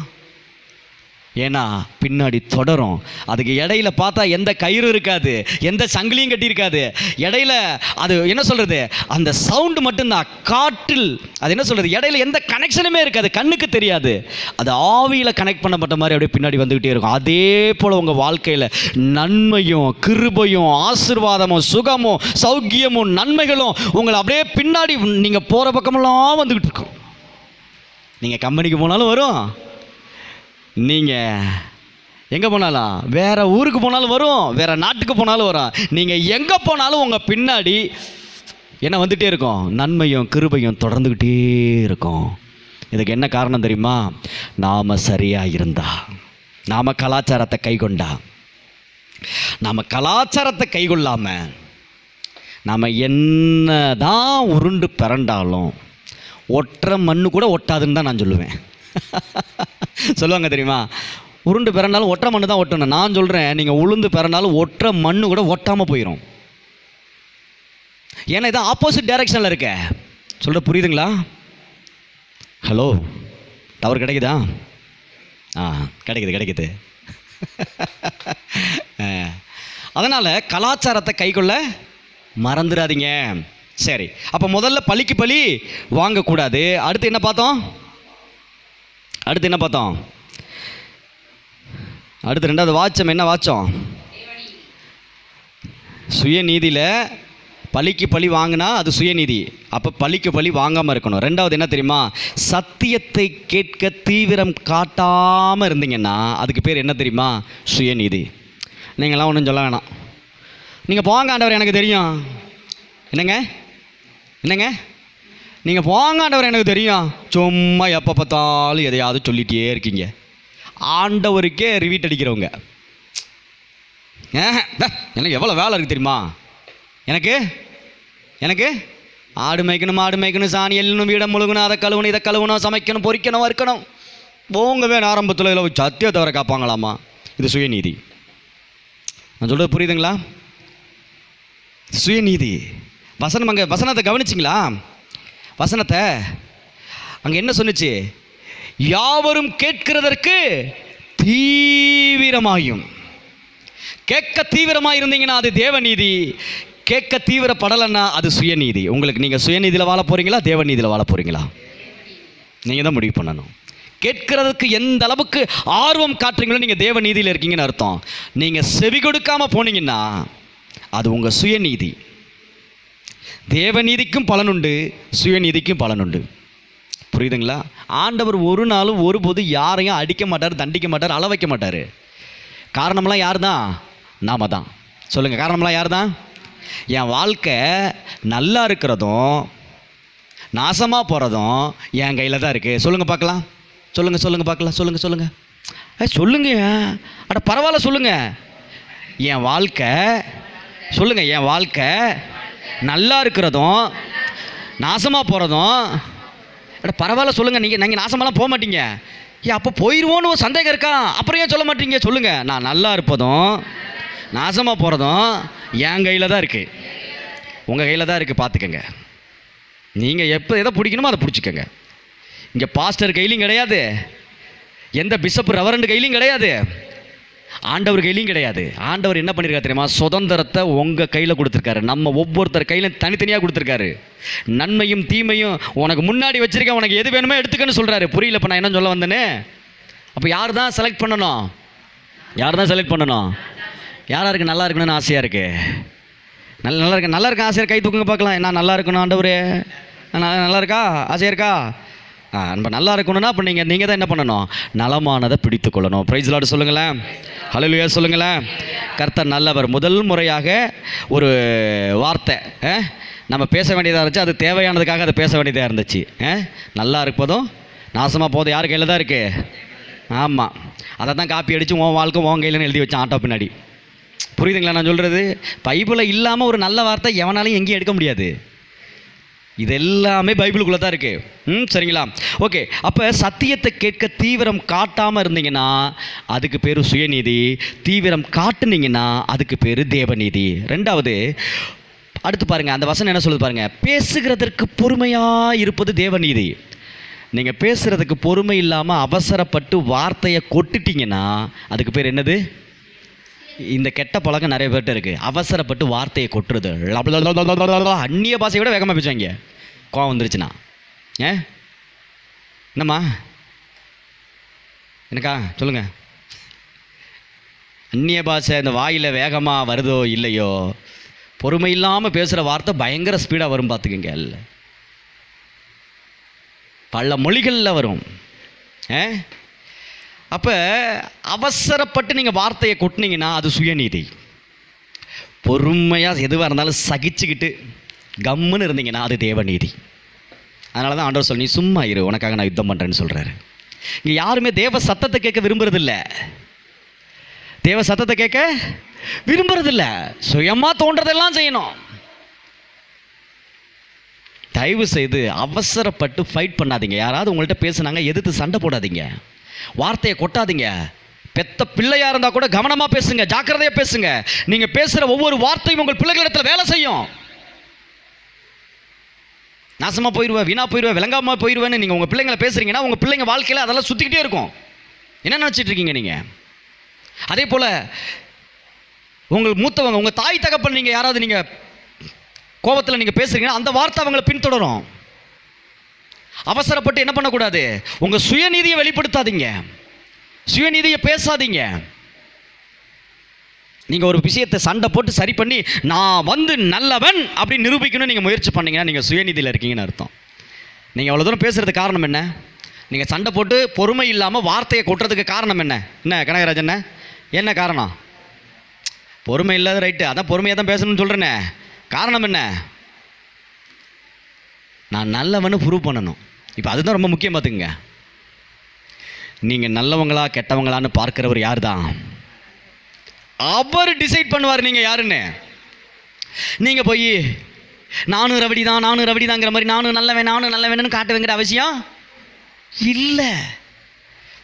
ஏன்னா பின்னாடி தொடரும். அதுக்கு இடையில பார்த்தா எந்த கயிறு இருக்காது, எந்த சங்கிலியும் கட்டியிருக்காது. இடையில அது என்ன சொல்கிறது, அந்த சவுண்டு மட்டும்தான். காற்றில் அது என்ன சொல்கிறது, இடையில எந்த கனெக்ஷனுமே இருக்காது, கண்ணுக்கு தெரியாது. அது ஆவியில் கனெக்ட் பண்ணப்பட்ட மாதிரி அப்படியே பின்னாடி வந்துக்கிட்டே இருக்கும். அதே போல் உங்கள் வாழ்க்கையில் நன்மையும் கிருபையும் ஆசீர்வாதமும் சுகமும் சௌக்கியமும் நன்மைகளும் உங்களை அப்படியே பின்னாடி நீங்கள் போகிற பக்கமெல்லாம் வந்துக்கிட்டு இருக்கும். நீங்கள் கம்பெனிக்கு போனாலும் வரும், நீங்கள் எங்கே போனாலும், வேறு ஊருக்கு போனாலும் வரும், வேறு நாட்டுக்கு போனாலும் வரும். நீங்கள் எங்கே போனாலும் உங்கள் பின்னாடி என்ன வந்துகிட்டே இருக்கும், நன்மையும் கிருபையும் தொடர்ந்துக்கிட்டே இருக்கும். இதுக்கு என்ன காரணம் தெரியுமா? நாம் சரியாக இருந்தா, நாம் கலாச்சாரத்தை கைக்கொண்டா. நாம் கலாச்சாரத்தை கைக்கொள்ளாமல் நாம் என்ன தான் உருண்டு பிறண்டாலும் ஒற்றை மண்ணு கூட ஒட்டாதுன்னு தான் நான் சொல்லுவேன். சொல்லுவாங்க தெரியுமா, உருண்டு பிறந்தாலும் ஒற்றை மண்ணு தான் ஒட்டணும். நான் சொல்கிறேன், நீங்கள் உளுந்து பிறந்தாலும் ஒற்றை மண்ணு கூட ஒட்டாமல் போயிடும். ஏன்னா இதான் ஆப்போசிட் டைரக்ஷனில் இருக்க. சொல்கிற புரியுதுங்களா? ஹலோ, டவர் கிடைக்குதா? கிடைக்குது. அதனால் கலாச்சாரத்தை கைக்கொள்ள மறந்துடாதீங்க. சரி, அப்போ முதல்ல பழிக்கு பழி வாங்கக்கூடாது. அடுத்து என்ன பார்த்தோம்? அடுத்து ரெண்டாவது வாச்சம் என்ன வாச்சம்? சுயநீதியில் பழிக்கு பழி வாங்கினா அது சுயநீதி. அப்போ பழிக்கு பழி வாங்காமல் இருக்கணும். ரெண்டாவது என்ன தெரியுமா? சத்தியத்தை கேட்க தீவிரம் காட்டாமல் இருந்தீங்கன்னா அதுக்கு பேர் என்ன தெரியுமா? சுயநீதி. நீங்களாம் ஒன்றும் சொல்ல வேணாம், நீங்கள் போங்க ஆண்டவர் எனக்கு தெரியும். என்னங்க நீங்கள் போங்க ஆண்டவர் எனக்கு தெரியும். சும்மா எப்போ பார்த்தாலும் எதையாவது சொல்லிகிட்டே இருக்கீங்க. ஆண்டவருக்கே ரிவீட் அடிக்கிறவங்க. எனக்கு எவ்வளோ வேலை இருக்குது தெரியுமா? எனக்கு ஆடு மேய்க்கணும், சாணி எல்லணும், வீடை முழுகணும், அதை கழுவணும், இதை கழுவணும், சமைக்கணும், பொரிக்கணும், வறுக்கணும். போங்க வேணும் ஆரம்பத்தில் இதில் சத்திய தவிர காப்பாங்களாமா? இது சுயநீதி. நான் சொல்கிறது புரியுதுங்களா? சுயநீதி. வசனத்தை கவனிச்சிங்களா? வசனத்தை அங்கே என்ன சொன்னிச்சு? யாவரும் கேட்கிறதற்கு தீவிரமாயும். கேட்க தீவிரமாக இருந்தீங்கன்னா அது தேவநீதி. கேட்க தீவிரப்படலைன்னா அது சுயநீதி. உங்களுக்கு நீங்கள் சுயநீதியில் வாழ போகிறீங்களா, தேவநீதியில் வாழ போகிறீங்களா? நீங்கள் தான் முடிவு பண்ணணும். கேட்கிறதுக்கு எந்த அளவுக்கு ஆர்வம் காட்டுறீங்களோ நீங்கள் தேவநீதியில் இருக்கீங்கன்னு அர்த்தம். நீங்கள் செவி கொடுக்காமல் போனீங்கன்னா அது உங்கள் சுயநீதி. தேவநீதிக்கும் பலனுண்டு, சுயநீதிக்கும் பலனுண்டு. புரியுதுங்களா? ஆண்டவர் ஒரு நாளும் ஒருபோது யாரையும் அடிக்க மாட்டார், தண்டிக்க மாட்டார், அள வைக்க மாட்டார். காரணமெல்லாம் யார் தான்? நாம தான். சொல்லுங்கள், காரணமெல்லாம் யார் தான்? என் வாழ்க்கை நல்லா இருக்கிறதும் நாசமாக போகிறதும் என் கையில் தான் இருக்குது. சொல்லுங்கள் பார்க்கலாம். சொல்லுங்கள் பார்க்கலாம். சொல்லுங்க. அட பரவாயில்ல, சொல்லுங்கள். என் வாழ்க்கை நல்லா இருக்கிறதும் நாசமாக போகிறதும். அட பரவாயில்ல, சொல்லுங்கள். நீங்கள் நாசமெல்லாம் போக மாட்டீங்க. அப்போ போயிடுவோன்னு ஒரு சந்தேகம் இருக்கா? அப்புறம் ஏன் சொல்ல மாட்டீங்க? சொல்லுங்கள். நான் நல்லா இருப்பதும் நாசமாக போகிறதும் என் கையில் தான் இருக்குது, உங்கள் கையில் தான் இருக்குது. பார்த்துக்கங்க. நீங்கள் எப்போ எதை பிடிக்கணுமோ அதை பிடிச்சிக்கங்க. இங்கே பாஸ்டர் கையிலையும் கிடையாது, எந்த பிஷப் ரெவரண்ட் கையிலையும் கிடையாது, ஆண்டவர் கையிலையும் கிடையாது. ஆண்டவர் என்ன பண்ணியிருக்காரு தெரியுமா? சுதந்திரத்தை உங்கள் கையில் கொடுத்துருக்காரு. நம்ம ஒவ்வொருத்தர் கையிலும் தனித்தனியாக கொடுத்துருக்காரு. நன்மையும் தீமையும் உனக்கு முன்னாடி வச்சுருக்கேன், உனக்கு எது வேணுமோ எடுத்துக்கன்னு சொல்கிறாரு. புரியல இப்போ நான் என்ன சொல்ல வந்தேன்னு? அப்போ யார் தான் செலக்ட் பண்ணணும்? யார் தான் செலக்ட் பண்ணணும்? யாராருக்கு நல்லா இருக்கணும்னு ஆசையாக இருக்குது? நல்லா இருக்கா ஆசையாக கை தூக்குங்க பார்க்கலாம். நான் நல்லா இருக்கணும் ஆண்டவரே, நல்லா இருக்கா ஆசையாக இருக்கா? நம்ம நல்லா இருக்கணும்னா அப்போ நீங்கள் தான் என்ன பண்ணணும்? நலமானதை பிடித்து கொள்ளணும். பிரைஸ் லார்ட் சொல்லுங்களேன், ஹல்லேலூயா சொல்லுங்களேன். கர்த்தர் நல்லவர். முதல் முறையாக ஒரு வார்த்தை நம்ம பேச வேண்டியதாக இருந்துச்சு, அது தேவையானதுக்காக அதை பேச வேண்டியதாக இருந்துச்சு. நல்லா இருப்பதும் நாசமாக போதும் யார் கையில் தான் இருக்குது? ஆமாம், அதை தான் காப்பி அடித்து உன் வாழ்க்கை உன் கையிலன்னு எழுதி வச்சான் ஆட்டோ பின்னாடி. புரியுதுங்களா நான் சொல்கிறது? பைபிளில் இல்லாமல் ஒரு நல்ல வார்த்தை எவனாலையும் எங்கேயும் எடுக்க முடியாது. இது எல்லாமே பைபிளுக்குள்ளே தான் இருக்குது. சரிங்களா? ஓகே. அப்போ சத்தியத்தை கேட்க தீவிரம் காட்டாமல் இருந்தீங்கன்னா அதுக்கு பேர் சுயநீதி, தீவிரம் காட்டுனீங்கன்னா அதுக்கு பேர் தேவநீதி. ரெண்டாவது, அடுத்து பாருங்கள், அந்த வசனம் என்ன சொல்லுது பாருங்கள். பேசுகிறதற்கு பொறுமையாக இருப்பது தேவநீதி. நீங்கள் பேசுகிறதுக்கு பொறுமை இல்லாமல் அவசரப்பட்டு வார்த்தையை கொட்டுட்டிங்கன்னா அதுக்கு பேர் என்னது? இந்த கெட்ட பழக்கம் நிறைய பேர்கிட்ட இருக்குது. அவசரப்பட்டு வார்த்தையை கொட்டுறது. அந்நிய பாஷையை விட வேகமாக பேசுவாங்க கோவம் வந்துருச்சுன்னா. என்னம்மா எனக்கா சொல்லுங்கள். அந்நிய பாஷை இந்த வாயில் வேகமாக வருதோ இல்லையோ, பொறுமை இல்லாமல் பேசுகிற வார்த்தை பயங்கர ஸ்பீடாக வரும். பார்த்துக்குங்க, பல மொழிகளில் வரும். அப்போ அவசரப்பட்டு நீங்கள் வார்த்தையை கொட்டினீங்கன்னா அது சுயநீதி. பொறுமையாக எதுவாக இருந்தாலும் சகிச்சுக்கிட்டு கம்முன்னு இருந்தீங்கன்னா அது தேவநீதி. அதனால தான் ஆண்டவர் சொல்லி, நீ சும்மா இரு, உனக்காக நான் யுத்தம் பண்ணுறேன்னு சொல்கிறாரு. இங்கே யாருமே தேவ சத்தத்தை கேட்க விரும்புறதில்ல. தேவ சத்தத்தை கேட்க விரும்புறதில்ல. சுயமாக தோன்றதெல்லாம் செய்யணும். தயவு செய்து அவசரப்பட்டு ஃபைட் பண்ணாதீங்க. யாராவது உங்கள்கிட்ட பேசுனாங்க எதிர்த்து சண்டை போடாதீங்க, வார்த்தையை கொட்டாதீங்க. பெத்த பிள்ளையாக இருந்தால் கூட கவனமாக பேசுங்க, ஜாக்கிரதையாக பேசுங்க. நீங்கள் பேசுகிற ஒவ்வொரு வார்த்தையும் உங்கள் பிள்ளைகளிடத்தில் வேலை செய்யும். நாசமாக போயிடுவேன், வீணாக போயிடுவேன், விளங்காமல் போயிடுவேன்னு நீங்கள் உங்கள் பிள்ளைங்களை பேசுகிறீங்கன்னா உங்கள் பிள்ளைங்க வாழ்க்கையில் அதெல்லாம் சுற்றிக்கிட்டே இருக்கும். என்ன நினச்சிட்டு இருக்கீங்க நீங்கள்? அதே போல் உங்கள் மூத்தவங்க, உங்கள் தாய் தகப்பன், நீங்கள் யாராவது நீங்கள் கோபத்தில் நீங்கள் பேசுகிறீங்கன்னா அந்த வார்த்தை அவங்களை பின்தொடரும். அவசரப்பட்டு என்ன பண்ணக்கூடாது? உங்கள் சுயநீதியை வெளிப்படுத்தாதீங்க, சுயநீதியை பேசாதீங்க. நீங்கள் ஒரு விஷயத்தை சண்டை போட்டு சரி பண்ணி நான் நல்லவன் அப்படின்னு நிரூபிக்கணும்னு நீங்கள் முயற்சி பண்ணீங்கன்னா நீங்கள் சுயநீதியில் இருக்கீங்கன்னு அர்த்தம். நீங்கள் அவ்வளோ தூரம் பேசுகிறதுக்கு காரணம் என்ன? நீங்கள் சண்டை போட்டு பொறுமை இல்லாமல் வார்த்தையை கொட்டுறதுக்கு காரணம் என்ன? கனகராஜன் என்ன காரணம்? பொறுமை இல்லாத ரைட்டு, அதான் பொறுமையாக தான் பேசணும்னு சொல்கிறேனே. காரணம் என்ன? நான் நல்லவனு ப்ரூவ் பண்ணணும். இப்போ அதுதான் ரொம்ப முக்கியம். பார்த்துக்குங்க, நீங்கள் நல்லவங்களா கெட்டவங்களான்னு பார்க்குறவர் யார் தான்? அவர் டிசைட் பண்ணுவார் நீங்கள் யாருன்னு. நீங்கள் போய் நானும் ரவடி தாங்கிற மாதிரி நானும் நல்லவேன்னு காட்டுவேங்கிற அவசியம் இல்லை.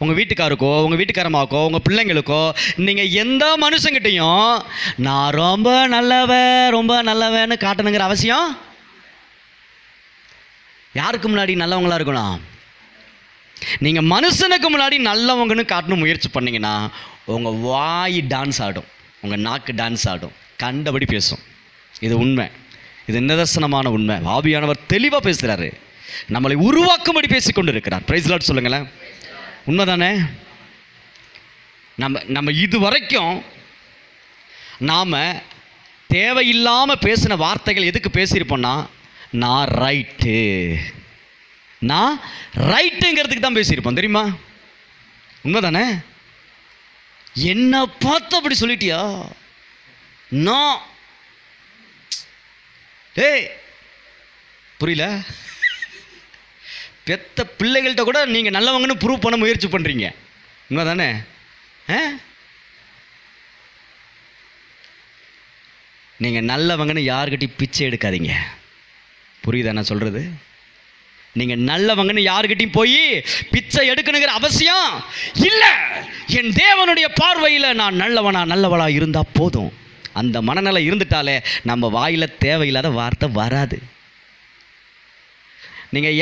உங்கள் வீட்டுக்காருக்கோ உங்கள் வீட்டுக்காரமாக்கோ உங்கள் பிள்ளைங்களுக்கோ நீங்கள் எந்த மனுஷங்கிட்டையும் நான் ரொம்ப நல்லவேன்னு காட்டணுங்கிற அவசியம். யாருக்கு முன்னாடி நல்லவங்களா இருக்கணும்? நீங்கள் மனுஷனுக்கு முன்னாடி நல்லவங்கன்னு காட்டணும் முயற்சி பண்ணிங்கன்னா உங்கள் வாய் டான்ஸ் ஆடும், உங்கள் நாக்கு டான்ஸ் ஆடும், கண்டபடி பேசும். இது உண்மை, இது நிதர்சனமான உண்மை. ஆவியானவர் தெளிவாக பேசுகிறாரு, நம்மளை உருவாக்கும்படி பேசிக்கொண்டு இருக்கிறார். பிரைஸ் லார்ட் சொல்லுங்களேன். உண்மைதானே? நம்ம இது வரைக்கும் நாம் தேவையில்லாமல் பேசின வார்த்தைகள் எதுக்கு பேசியிருப்போம்னா, நான் ரைட்டுங்கிறதுக்கு தான் பேசியிருப்போம். தெரியுமா? உண்மைதானே? என்ன பார்த்து அப்படி சொல்லிட்டியா? நான் புரியல. பெத்த பிள்ளைகள்கிட்ட கூட நீங்கள் நல்லவங்கன்னு ப்ரூவ் பண்ண முயற்சி பண்ணுறீங்க. உண்மைதானே? நீங்கள் நல்லவங்கன்னு யார்கிட்டையும் பிச்சை எடுக்காதீங்க. புரியுதா நான் சொல்கிறது? நீங்கள் நல்லவங்கன்னு யாருக்கிட்டையும் போய் பிச்சை எடுக்கணுங்கிற அவசியம் இல்லை. என் தேவனுடைய பார்வையில் நான் நல்லவளா இருந்தால் போதும். அந்த மனநிலை இருந்துட்டாலே நம்ம வாயில் தேவையில்லாத வார்த்தை வராது. நீங்கள்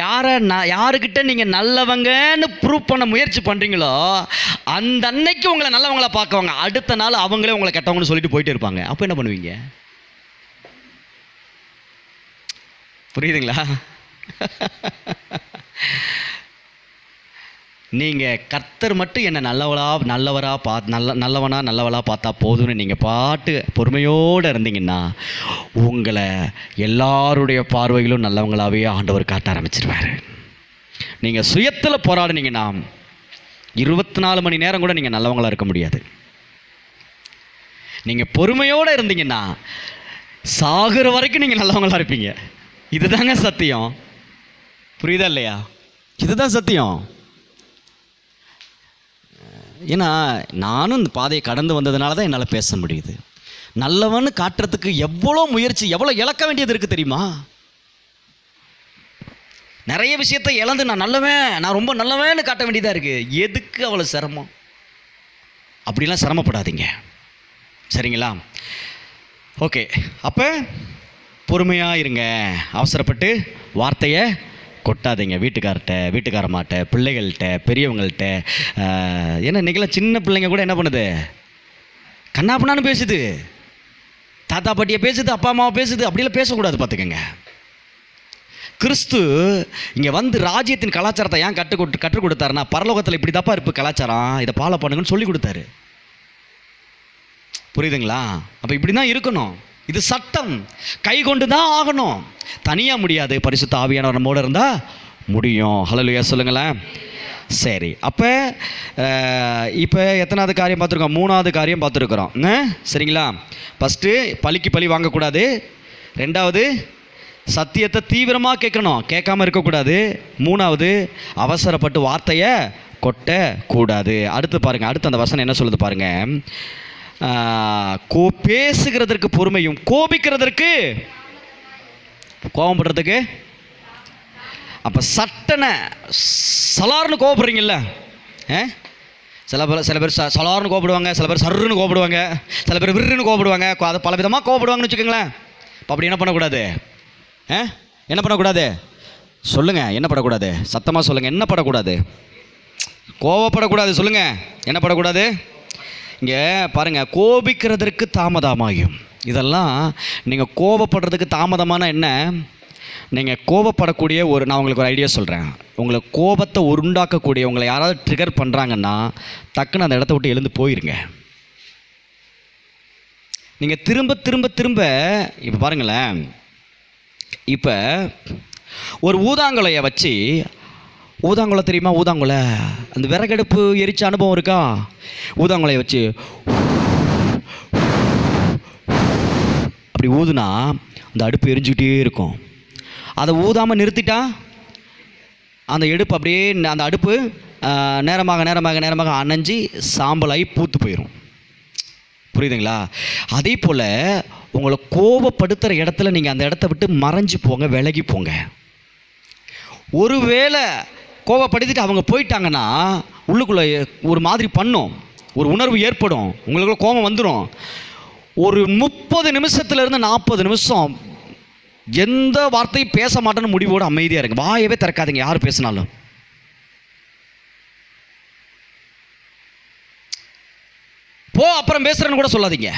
யாருக்கிட்ட நீங்கள் நல்லவங்கன்னு ப்ரூவ் பண்ண முயற்சி பண்ணுறீங்களோ அந்த அன்னைக்கு உங்களை நல்லவங்களா பார்க்குவாங்க. அடுத்த நாள் அவங்களே உங்களை கெட்டவங்கன்னு சொல்லிட்டு போயிட்டே இருப்பாங்க. அப்போ என்ன பண்ணுவீங்க? புரியுதுங்களா? நீங்கள் கர்த்தர் மட்டும் என்னை நல்லவளா பார்த்தா போதும்னு நீங்கள் பாட்டு பொறுமையோடு இருந்தீங்கன்னா உங்களை எல்லாருடைய பார்வையிலும் நல்லவங்களாகவே ஆண்டவர் காட்ட ஆரம்பிச்சிருவார். நீங்கள் சுயத்தில் போராடினீங்கன்னா 24 மணி நேரம் கூட நீங்கள் நல்லவங்களாக இருக்க முடியாது. நீங்கள் பொறுமையோடு இருந்தீங்கன்னா சாகுற வரைக்கும் நீங்கள் நல்லவங்களாக இருப்பீங்க. இதுதாங்க சத்தியம். புரியுதா இல்லையா? இதுதான் சத்தியம். ஏன்னா நானும் இந்த பாதையை கடந்து வந்ததுனால தான் என்னால் பேச முடியுது. நல்லவன்னு காட்டுறதுக்கு எவ்வளோ முயற்சி, எவ்வளோ இழக்க வேண்டியது இருக்குது தெரியுமா? நிறைய விஷயத்தை இழந்து நான் ரொம்ப நல்லவன்னு காட்ட வேண்டியதாக இருக்குது. எதுக்கு அவ்வளோ சிரமம்? அப்படிலாம் சிரமப்படாதீங்க, சரிங்களா? ஓகே, அப்போ பொறுமையாக இருங்க. அவசரப்பட்டு வார்த்தையை கொட்டாதீங்க. வீட்டுக்காரமாட்ட, பிள்ளைகள்கிட்ட, பெரியவங்கள்ட்ட. ஏன்னா இன்றைக்கெல்லாம் சின்ன பிள்ளைங்க கூட என்ன பண்ணுது? கண்ணாப்பண்ணான்னு பேசுது, தாத்தா பாட்டியை பேசுது, அப்பா அம்மாவை பேசுது. அப்படிலாம் பேசக்கூடாது, பார்த்துக்கங்க. கிறிஸ்து இங்கே வந்து ராஜ்யத்தின் கலாச்சாரத்தை ஏன் கற்றுக் கொடுத்தாருன்னா, பரலோகத்தில் இப்படி தப்பா இருப்பு கலாச்சாரம், இதை ஃபாலோ பண்ணுங்கன்னு சொல்லி கொடுத்தாரு. புரியுதுங்களா? அப்போ இப்படி தான் இருக்கணும். இது சட்டம், கை கொண்டு தான் ஆகணும். தனியாக முடியாது. பரிசுத்த ஆவியானவர் நம்மோடு இருந்தால் முடியும். ஹல்லேலூயா சொல்லுங்களேன். சரி, அப்போ எத்தனாவது காரியம் பார்த்துருக்கோம்? 3வது காரியம் பார்த்துருக்குறோம், சரிங்களா? ஃபஸ்ட்டு பழிக்கு பழி வாங்கக்கூடாது. 2வது சத்தியத்தை தீவிரமாக கேட்கணும், கேட்காம இருக்கக்கூடாது. 3வது அவசரப்பட்டு வார்த்தையை கொட்டக்கூடாது. அடுத்து பாருங்கள், அடுத்து அந்த வசனம் என்ன சொல்லுது பாருங்கள். பேசுகிறதற்கு பொறுமையும், கோபிக்கிறதற்கு, கோபப்படுறதுக்கு. அப்போ சட்டனை சலார்னு கோபப்படுறீங்கல்ல, சில பேர் சலார்னு கோபப்படுவாங்க, சில பேர் சர்ன்னு கோபப்படுவாங்க, சில பேர் விருன்னு கோபப்படுவாங்க. அதை பல விதமாக கோபப்படுவாங்கன்னு வச்சுக்கோங்களேன். இப்போ அப்படி என்ன பண்ணக்கூடாது? என்ன பண்ணக்கூடாது சொல்லுங்கள்? என்ன படக்கூடாது? சத்தமாக சொல்லுங்கள். என்ன படக்கூடாது? கோபப்படக்கூடாது. சொல்லுங்கள், என்ன படக்கூடாது? இங்கே பாருங்கள், கோபிக்கிறதற்கு தாமதமாகும். இதெல்லாம் நீங்கள் கோபப்படுறதுக்கு தாமதமான என்ன? நீங்கள் கோபப்படக்கூடிய நான் உங்களுக்கு ஒரு ஐடியா சொல்கிறேன். உங்களை கோபத்தை உண்டாக்கக்கூடிய உங்களை யாராவது ட்ரிகர் பண்ணுறாங்கன்னா டக்குன்னு அந்த இடத்த விட்டு எழுந்து போயிருங்க. நீங்கள் திரும்ப திரும்ப திரும்ப இப்போ பாருங்களேன், இப்போ ஒரு ஊதாங்குலையை வச்சு, ஊதாங்குலை தெரியுமா? ஊதாங்குலை, அந்த விறகடுப்பு எரிச்ச அனுபவம் இருக்கா? ஊதாங்குலையை வச்சு அப்படி ஊதுனா அந்த அடுப்பு எரிஞ்சுக்கிட்டே இருக்கும். அதை ஊதாமல் நிறுத்திட்டா அந்த அடுப்பு அப்படியே, அந்த அடுப்பு நேரமாக நேரமாக நேரமாக அணைஞ்சி சாம்பலாகி பூத்து போயிடும். புரியுதுங்களா? அதே போல் உங்களை கோபப்படுத்துகிற இடத்துல நீங்கள் அந்த இடத்த விட்டு மறைஞ்சு போங்க, விலகி போங்க. ஒருவேளை கோபப்படுத்திட்டு அவங்க போயிட்டாங்கன்னா உள்ளுக்குள்ளே ஒரு மாதிரி பண்ணும், ஒரு உணர்வு ஏற்படும், உங்களுக்குள்ள கோபம் வந்துடும். ஒரு 30 நிமிஷத்துலேருந்து 40 நிமிஷம் எந்த வார்த்தையும் பேச மாட்டேன்னு முடிவோடு அமைதியாக இருங்க. வாயவே திறக்காதீங்க, யார் பேசினாலும். போ அப்புறம் பேசுகிறேன்னு கூட சொல்லாதீங்க.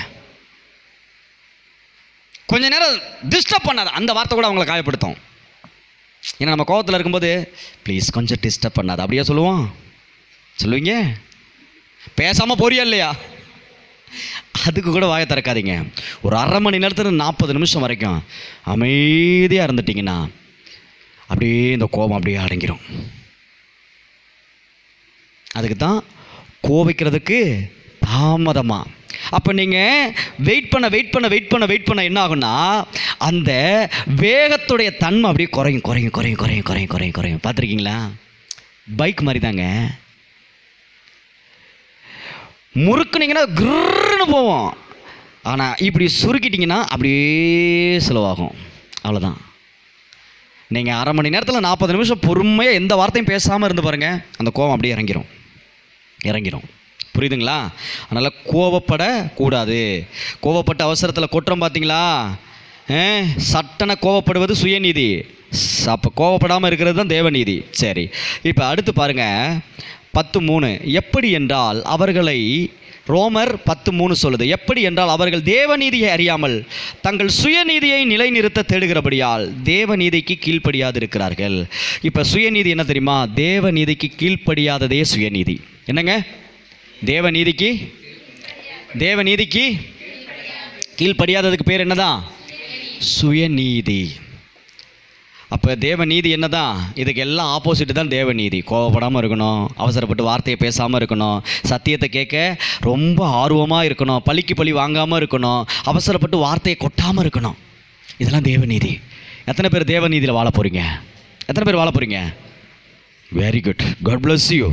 கொஞ்ச நேரம் டிஸ்டர்ப் பண்ணாத, அந்த வார்த்தை கூட அவங்களை காயப்படுத்தும். ஏன்னா நம்ம கோபத்தில் இருக்கும்போது ப்ளீஸ் கொஞ்சம் டிஸ்டர்ப் பண்ணாத அப்படியே சொல்லுவோம். சொல்லுவீங்க, பேசாமல் போறியா இல்லையா? அதுக்கு கூட வாயை திறக்காதீங்க. ஒரு அரை மணி நேரத்தில் 40 நிமிஷம் வரைக்கும் அமைதியாக இருந்துட்டிங்கன்னா அப்படியே இந்த கோபம் அப்படியே அடங்கிடும். அதுக்கு தான் கோபிக்கிறதுக்கு தாமதமாக. அப்போ நீங்கள் வெயிட் பண்ண என்ன ஆகும்னா அந்த வேகத்துடைய தன்மை அப்படியே குறையும். பார்த்துருக்கீங்களா? பைக் மாதிரி தாங்க. முறுக்குனீங்கன்னா கிருன்னு போவோம், ஆனால் இப்படி சுருக்கிட்டிங்கன்னா அப்படியே ஸ்லோவாகும். அவ்வளோதான். நீங்கள் அரை மணி நேரத்தில் 40 நிமிஷம் பொறுமையாக எந்த வார்த்தையும் பேசாமல் இருந்து பாருங்கள், அந்த கோபம் அப்படியே இறங்கிரும். புரியுதுங்களா? அதனால் கோவப்படக்கூடாது. கோவப்பட்ட அவசரத்தில் கொட்டுறோம் பார்த்தீங்களா? சட்டனை கோவப்படுவது சுயநீதி. அப்போ கோவப்படாமல் இருக்கிறது தான் தேவநீதி. சரி, இப்போ அடுத்து பாருங்கள் 10:3. எப்படி என்றால் அவர்களை, ரோமர் 10:3 சொல்லுது, எப்படி என்றால் அவர்கள் தேவநீதியை அறியாமல் தங்கள் சுயநீதியை நிலைநிறுத்த தேடுகிறபடியால் தேவநீதிக்கு கீழ்ப்படியாது இருக்கிறார்கள். இப்போ சுயநீதி என்ன தெரியுமா? தேவநீதிக்கு கீழ்ப்படியாததே சுயநீதி. என்னங்க? தேவநீதிக்கு கீழ்ப்படியாததுக்கு பேர் என்னதான்? சுயநீதி. அப்போ தேவநீதி என்னதான்? இதுக்கு எல்லாம் ஆப்போசிட் தான் தேவநீதி. கோவப்படாமல் இருக்கணும், அவசரப்பட்டு வார்த்தையை பேசாமல் இருக்கணும், சத்தியத்தை கேட்க ரொம்ப ஆர்வமாக இருக்கணும், பழிக்கு பழி வாங்காமல் இருக்கணும், அவசரப்பட்டு வார்த்தையை கொட்டாமல் இருக்கணும். இதெல்லாம் தேவநீதி. எத்தனை பேர் தேவநீதியில் வாழ போகிறீங்க? எத்தனை பேர் வாழ போகிறீங்க? Very good, God bless you.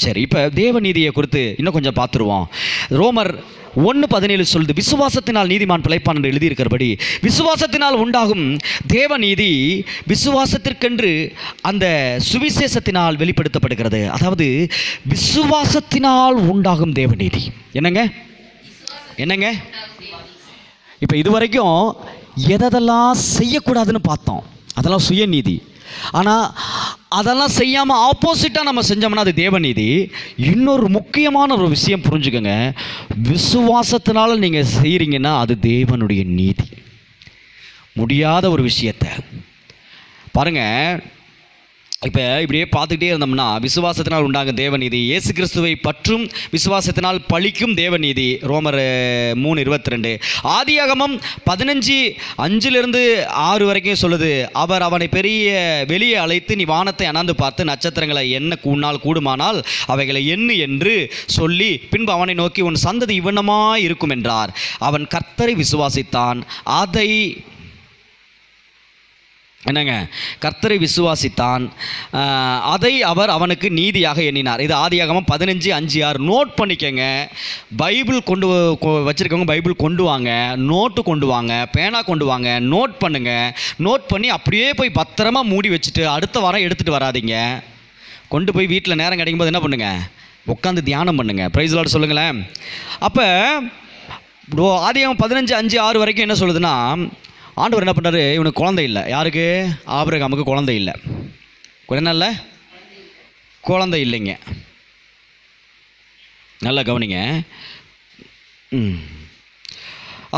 சரி, இப்போ தேவநீதியை குறித்து இன்னும் கொஞ்சம் பார்த்துருவோம். ரோமர் 1:17 சொல்லுது, விசுவாசத்தினால் நீதிமான் பிழைப்பான் என்று எழுதியிருக்கிறபடி விசுவாசத்தினால் உண்டாகும் தேவநீதி விசுவாசத்திற்கென்று அந்த சுவிசேஷத்தினால் வெளிப்படுத்தப்படுகிறது. அதாவது விசுவாசத்தினால் உண்டாகும் தேவநீதி. என்னங்க? இப்போ இதுவரைக்கும் எதெல்லாம் செய்யக்கூடாதுன்னு பார்த்தோம், அதெல்லாம் சுயநீதி. ஆனால் அதெல்லாம் செய்யாமல் ஆப்போசிட்டாக நம்ம செஞ்சோம்னா அது தேவநீதி. இன்னொரு முக்கியமான ஒரு விஷயம் புரிஞ்சுக்கோங்க, விசுவாசத்தினால நீங்கள் செய்கிறீங்கன்னா அது தேவனுடைய நீதி. முடியாத ஒரு விஷயத்தை பாருங்கள். இப்போ இப்படியே பார்த்துக்கிட்டே இருந்தோம்னா விசுவாசத்தினால் உண்டாகும் தேவநீதி, இயேசு கிறிஸ்துவை பற்றும் விசுவாசத்தினால் பழிக்கும் தேவநீதி. ரோமர் 3:22. ஆதியாகமம் 15:5-6 வரைக்கும் சொல்லுது, அவர் அவனை வெளியே அழைத்து நீ வானத்தை அண்ணாந்து பார்த்து நட்சத்திரங்களை எண்ண உன்னால் கூடுமானால் அவைகளை எண்ணு என்று சொல்லி பின்பு அவனை நோக்கி உன் சந்ததி இவ்வண்ணமாய் இருக்கும் என்றார். அவன் கர்த்தரை விசுவாசித்தான், கர்த்தரை விசுவாசித்தான், அதை அவர் அவனுக்கு நீதியாக எண்ணினார். இது ஆதியாகமம் 15:5-6. நோட் பண்ணிக்கங்க. பைபிள் வச்சுருக்கவங்க பைபிள் கொண்டு வாங்க, நோட்டு கொண்டு வாங்க, பேனா கொண்டு வாங்க, நோட் பண்ணுங்க. நோட் பண்ணி அப்படியே போய் பத்திரமா மூடி வச்சுட்டு அடுத்த வாரம் எடுத்துகிட்டு வராதிங்க. கொண்டு போய் வீட்டில் நேரம் கிடைக்கும்போது என்ன பண்ணுங்க? உட்காந்து தியானம் பண்ணுங்க. பிரைஸ் லார்ட் சொல்லுங்களேன். அப்போ ஆதியாகமம் 15:5-6 வரைக்கும் என்ன சொல்லுதுன்னா, ஆண்டவர் என்ன பண்ணுறாரு? இவனுக்கு குழந்தை இல்லை. யாருக்கு? ஆபிரகாமுக்கு குழந்தை இல்லை. என்ன இல்லை? குழந்தை இல்லைங்க. நல்லா கவனிங்க.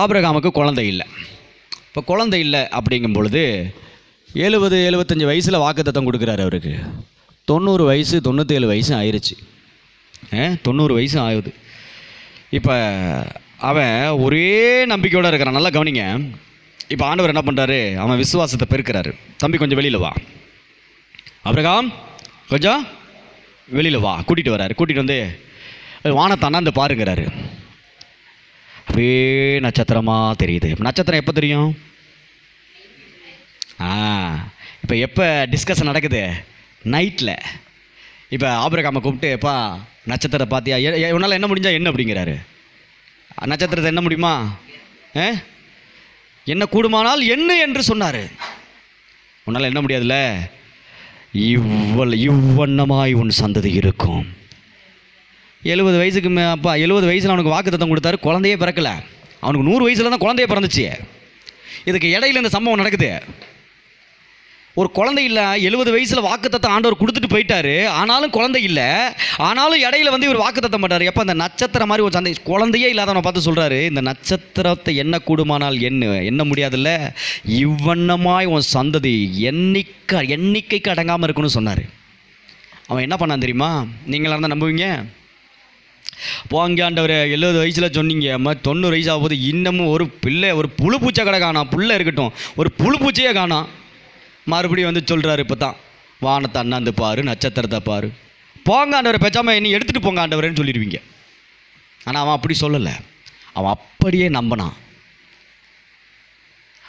ஆபிரகாமுக்கு குழந்தை இல்லை. இப்போ குழந்தை இல்லை அப்படிங்கும் பொழுது 70-75 வயசில் வாக்குத்தத்தம் கொடுக்குறாரு. அவருக்கு 90 வயசு 97 வயசு ஆயிடுச்சு. 90 வயசு ஆகுது. இப்போ அவன் ஒரே நம்பிக்கையோடு இருக்கிறான். நல்லா கவனிங்க. இப்போ ஆண்டவர் என்ன பண்ணுறாரு? அவன் விசுவாசத்தை பெருக்கிறாரு. தம்பி கொஞ்சம் வெளியில் வா, ஆபிரகாம் கொஞ்சம் வெளியில் வா, கூட்டிகிட்டு வர்றாரு. கூட்டிகிட்டு வந்து வானத்தை அண்ணாந்து பாருங்கிறாரு. அப்படியே நட்சத்திரமாக தெரியுது. நட்சத்திரம் எப்போ தெரியும்? இப்போ எப்போ டிஸ்கஷன் நடக்குது? நைட்டில். இப்போ ஆபிரகாமை கூப்பிட்டு, எப்பா நட்சத்திரத்தை பார்த்தியா? உன்னால் என்ன முடிஞ்சா என்ன அப்படிங்கிறாரு. நட்சத்திரத்தை என்ன முடியுமா? என்ன கூடுமானால் என்ன என்று சொன்னார். உன்னால் என்ன முடியாதுல்ல? இவ்வண்ணமாய் உன் சந்ததி இருக்கும். 70 வயசுக்கு அப்பா 70 வயசில் அவனுக்கு வாக்குத்தத்தம் கொடுத்தாரு. குழந்தையே பிறக்கலை. அவனுக்கு 100 வயசில் தான் குழந்தையே பிறந்துச்சு. இதுக்கு இடையில இந்த சம்பவம் நடக்குது. ஒரு குழந்தை இல்லை. 70 வயசில் வாக்குத்தத்தம் ஆண்டவர் கொடுத்துட்டு போயிட்டாரு. ஆனாலும் குழந்தை இல்லை. ஆனாலும் இடையில வந்து இவர் வாக்குத்தத்தம் பண்ணுறாரு. எப்போ அந்த நட்சத்திரம் மாதிரி ஒரு சந்தை குழந்தையே இல்லாதவனை பார்த்து சொல்கிறாரு, இந்த நட்சத்திரத்தை என்ன கூடுமானால் என்ன முடியாதுல்ல, இவ்வண்ணமாய் உன் சந்ததி எண்ணிக்கைக்கு அடங்காமல் இருக்குன்னு சொன்னார். அவன் என்ன பண்ணான் தெரியுமா? நீங்களாக இருந்தால் நம்புவீங்க? போங்க ஆண்டவர், 70 வயசில் சொன்னீங்க, 90 வயசு ஆகும்போது இன்னமும் ஒரு பிள்ளை, ஒரு புழு பூச்சை கடை காணாம். புள்ள இருக்கட்டும், ஒரு புழு பூச்சையே காணாம். மறுபடியும் வந்து சொல்கிறாரு, இப்போ தான் வானத்தை அண்ணாந்து பாரு, நட்சத்திரத்தை பாரு. போங்க ஆண்டவர், பேசாமல் என்ன எடுத்துகிட்டு போங்க ஆண்டவரேன்னு சொல்லிடுவீங்க. ஆனால் அவன் அப்படி சொல்லலை. அவன் அப்படியே நம்பினான்.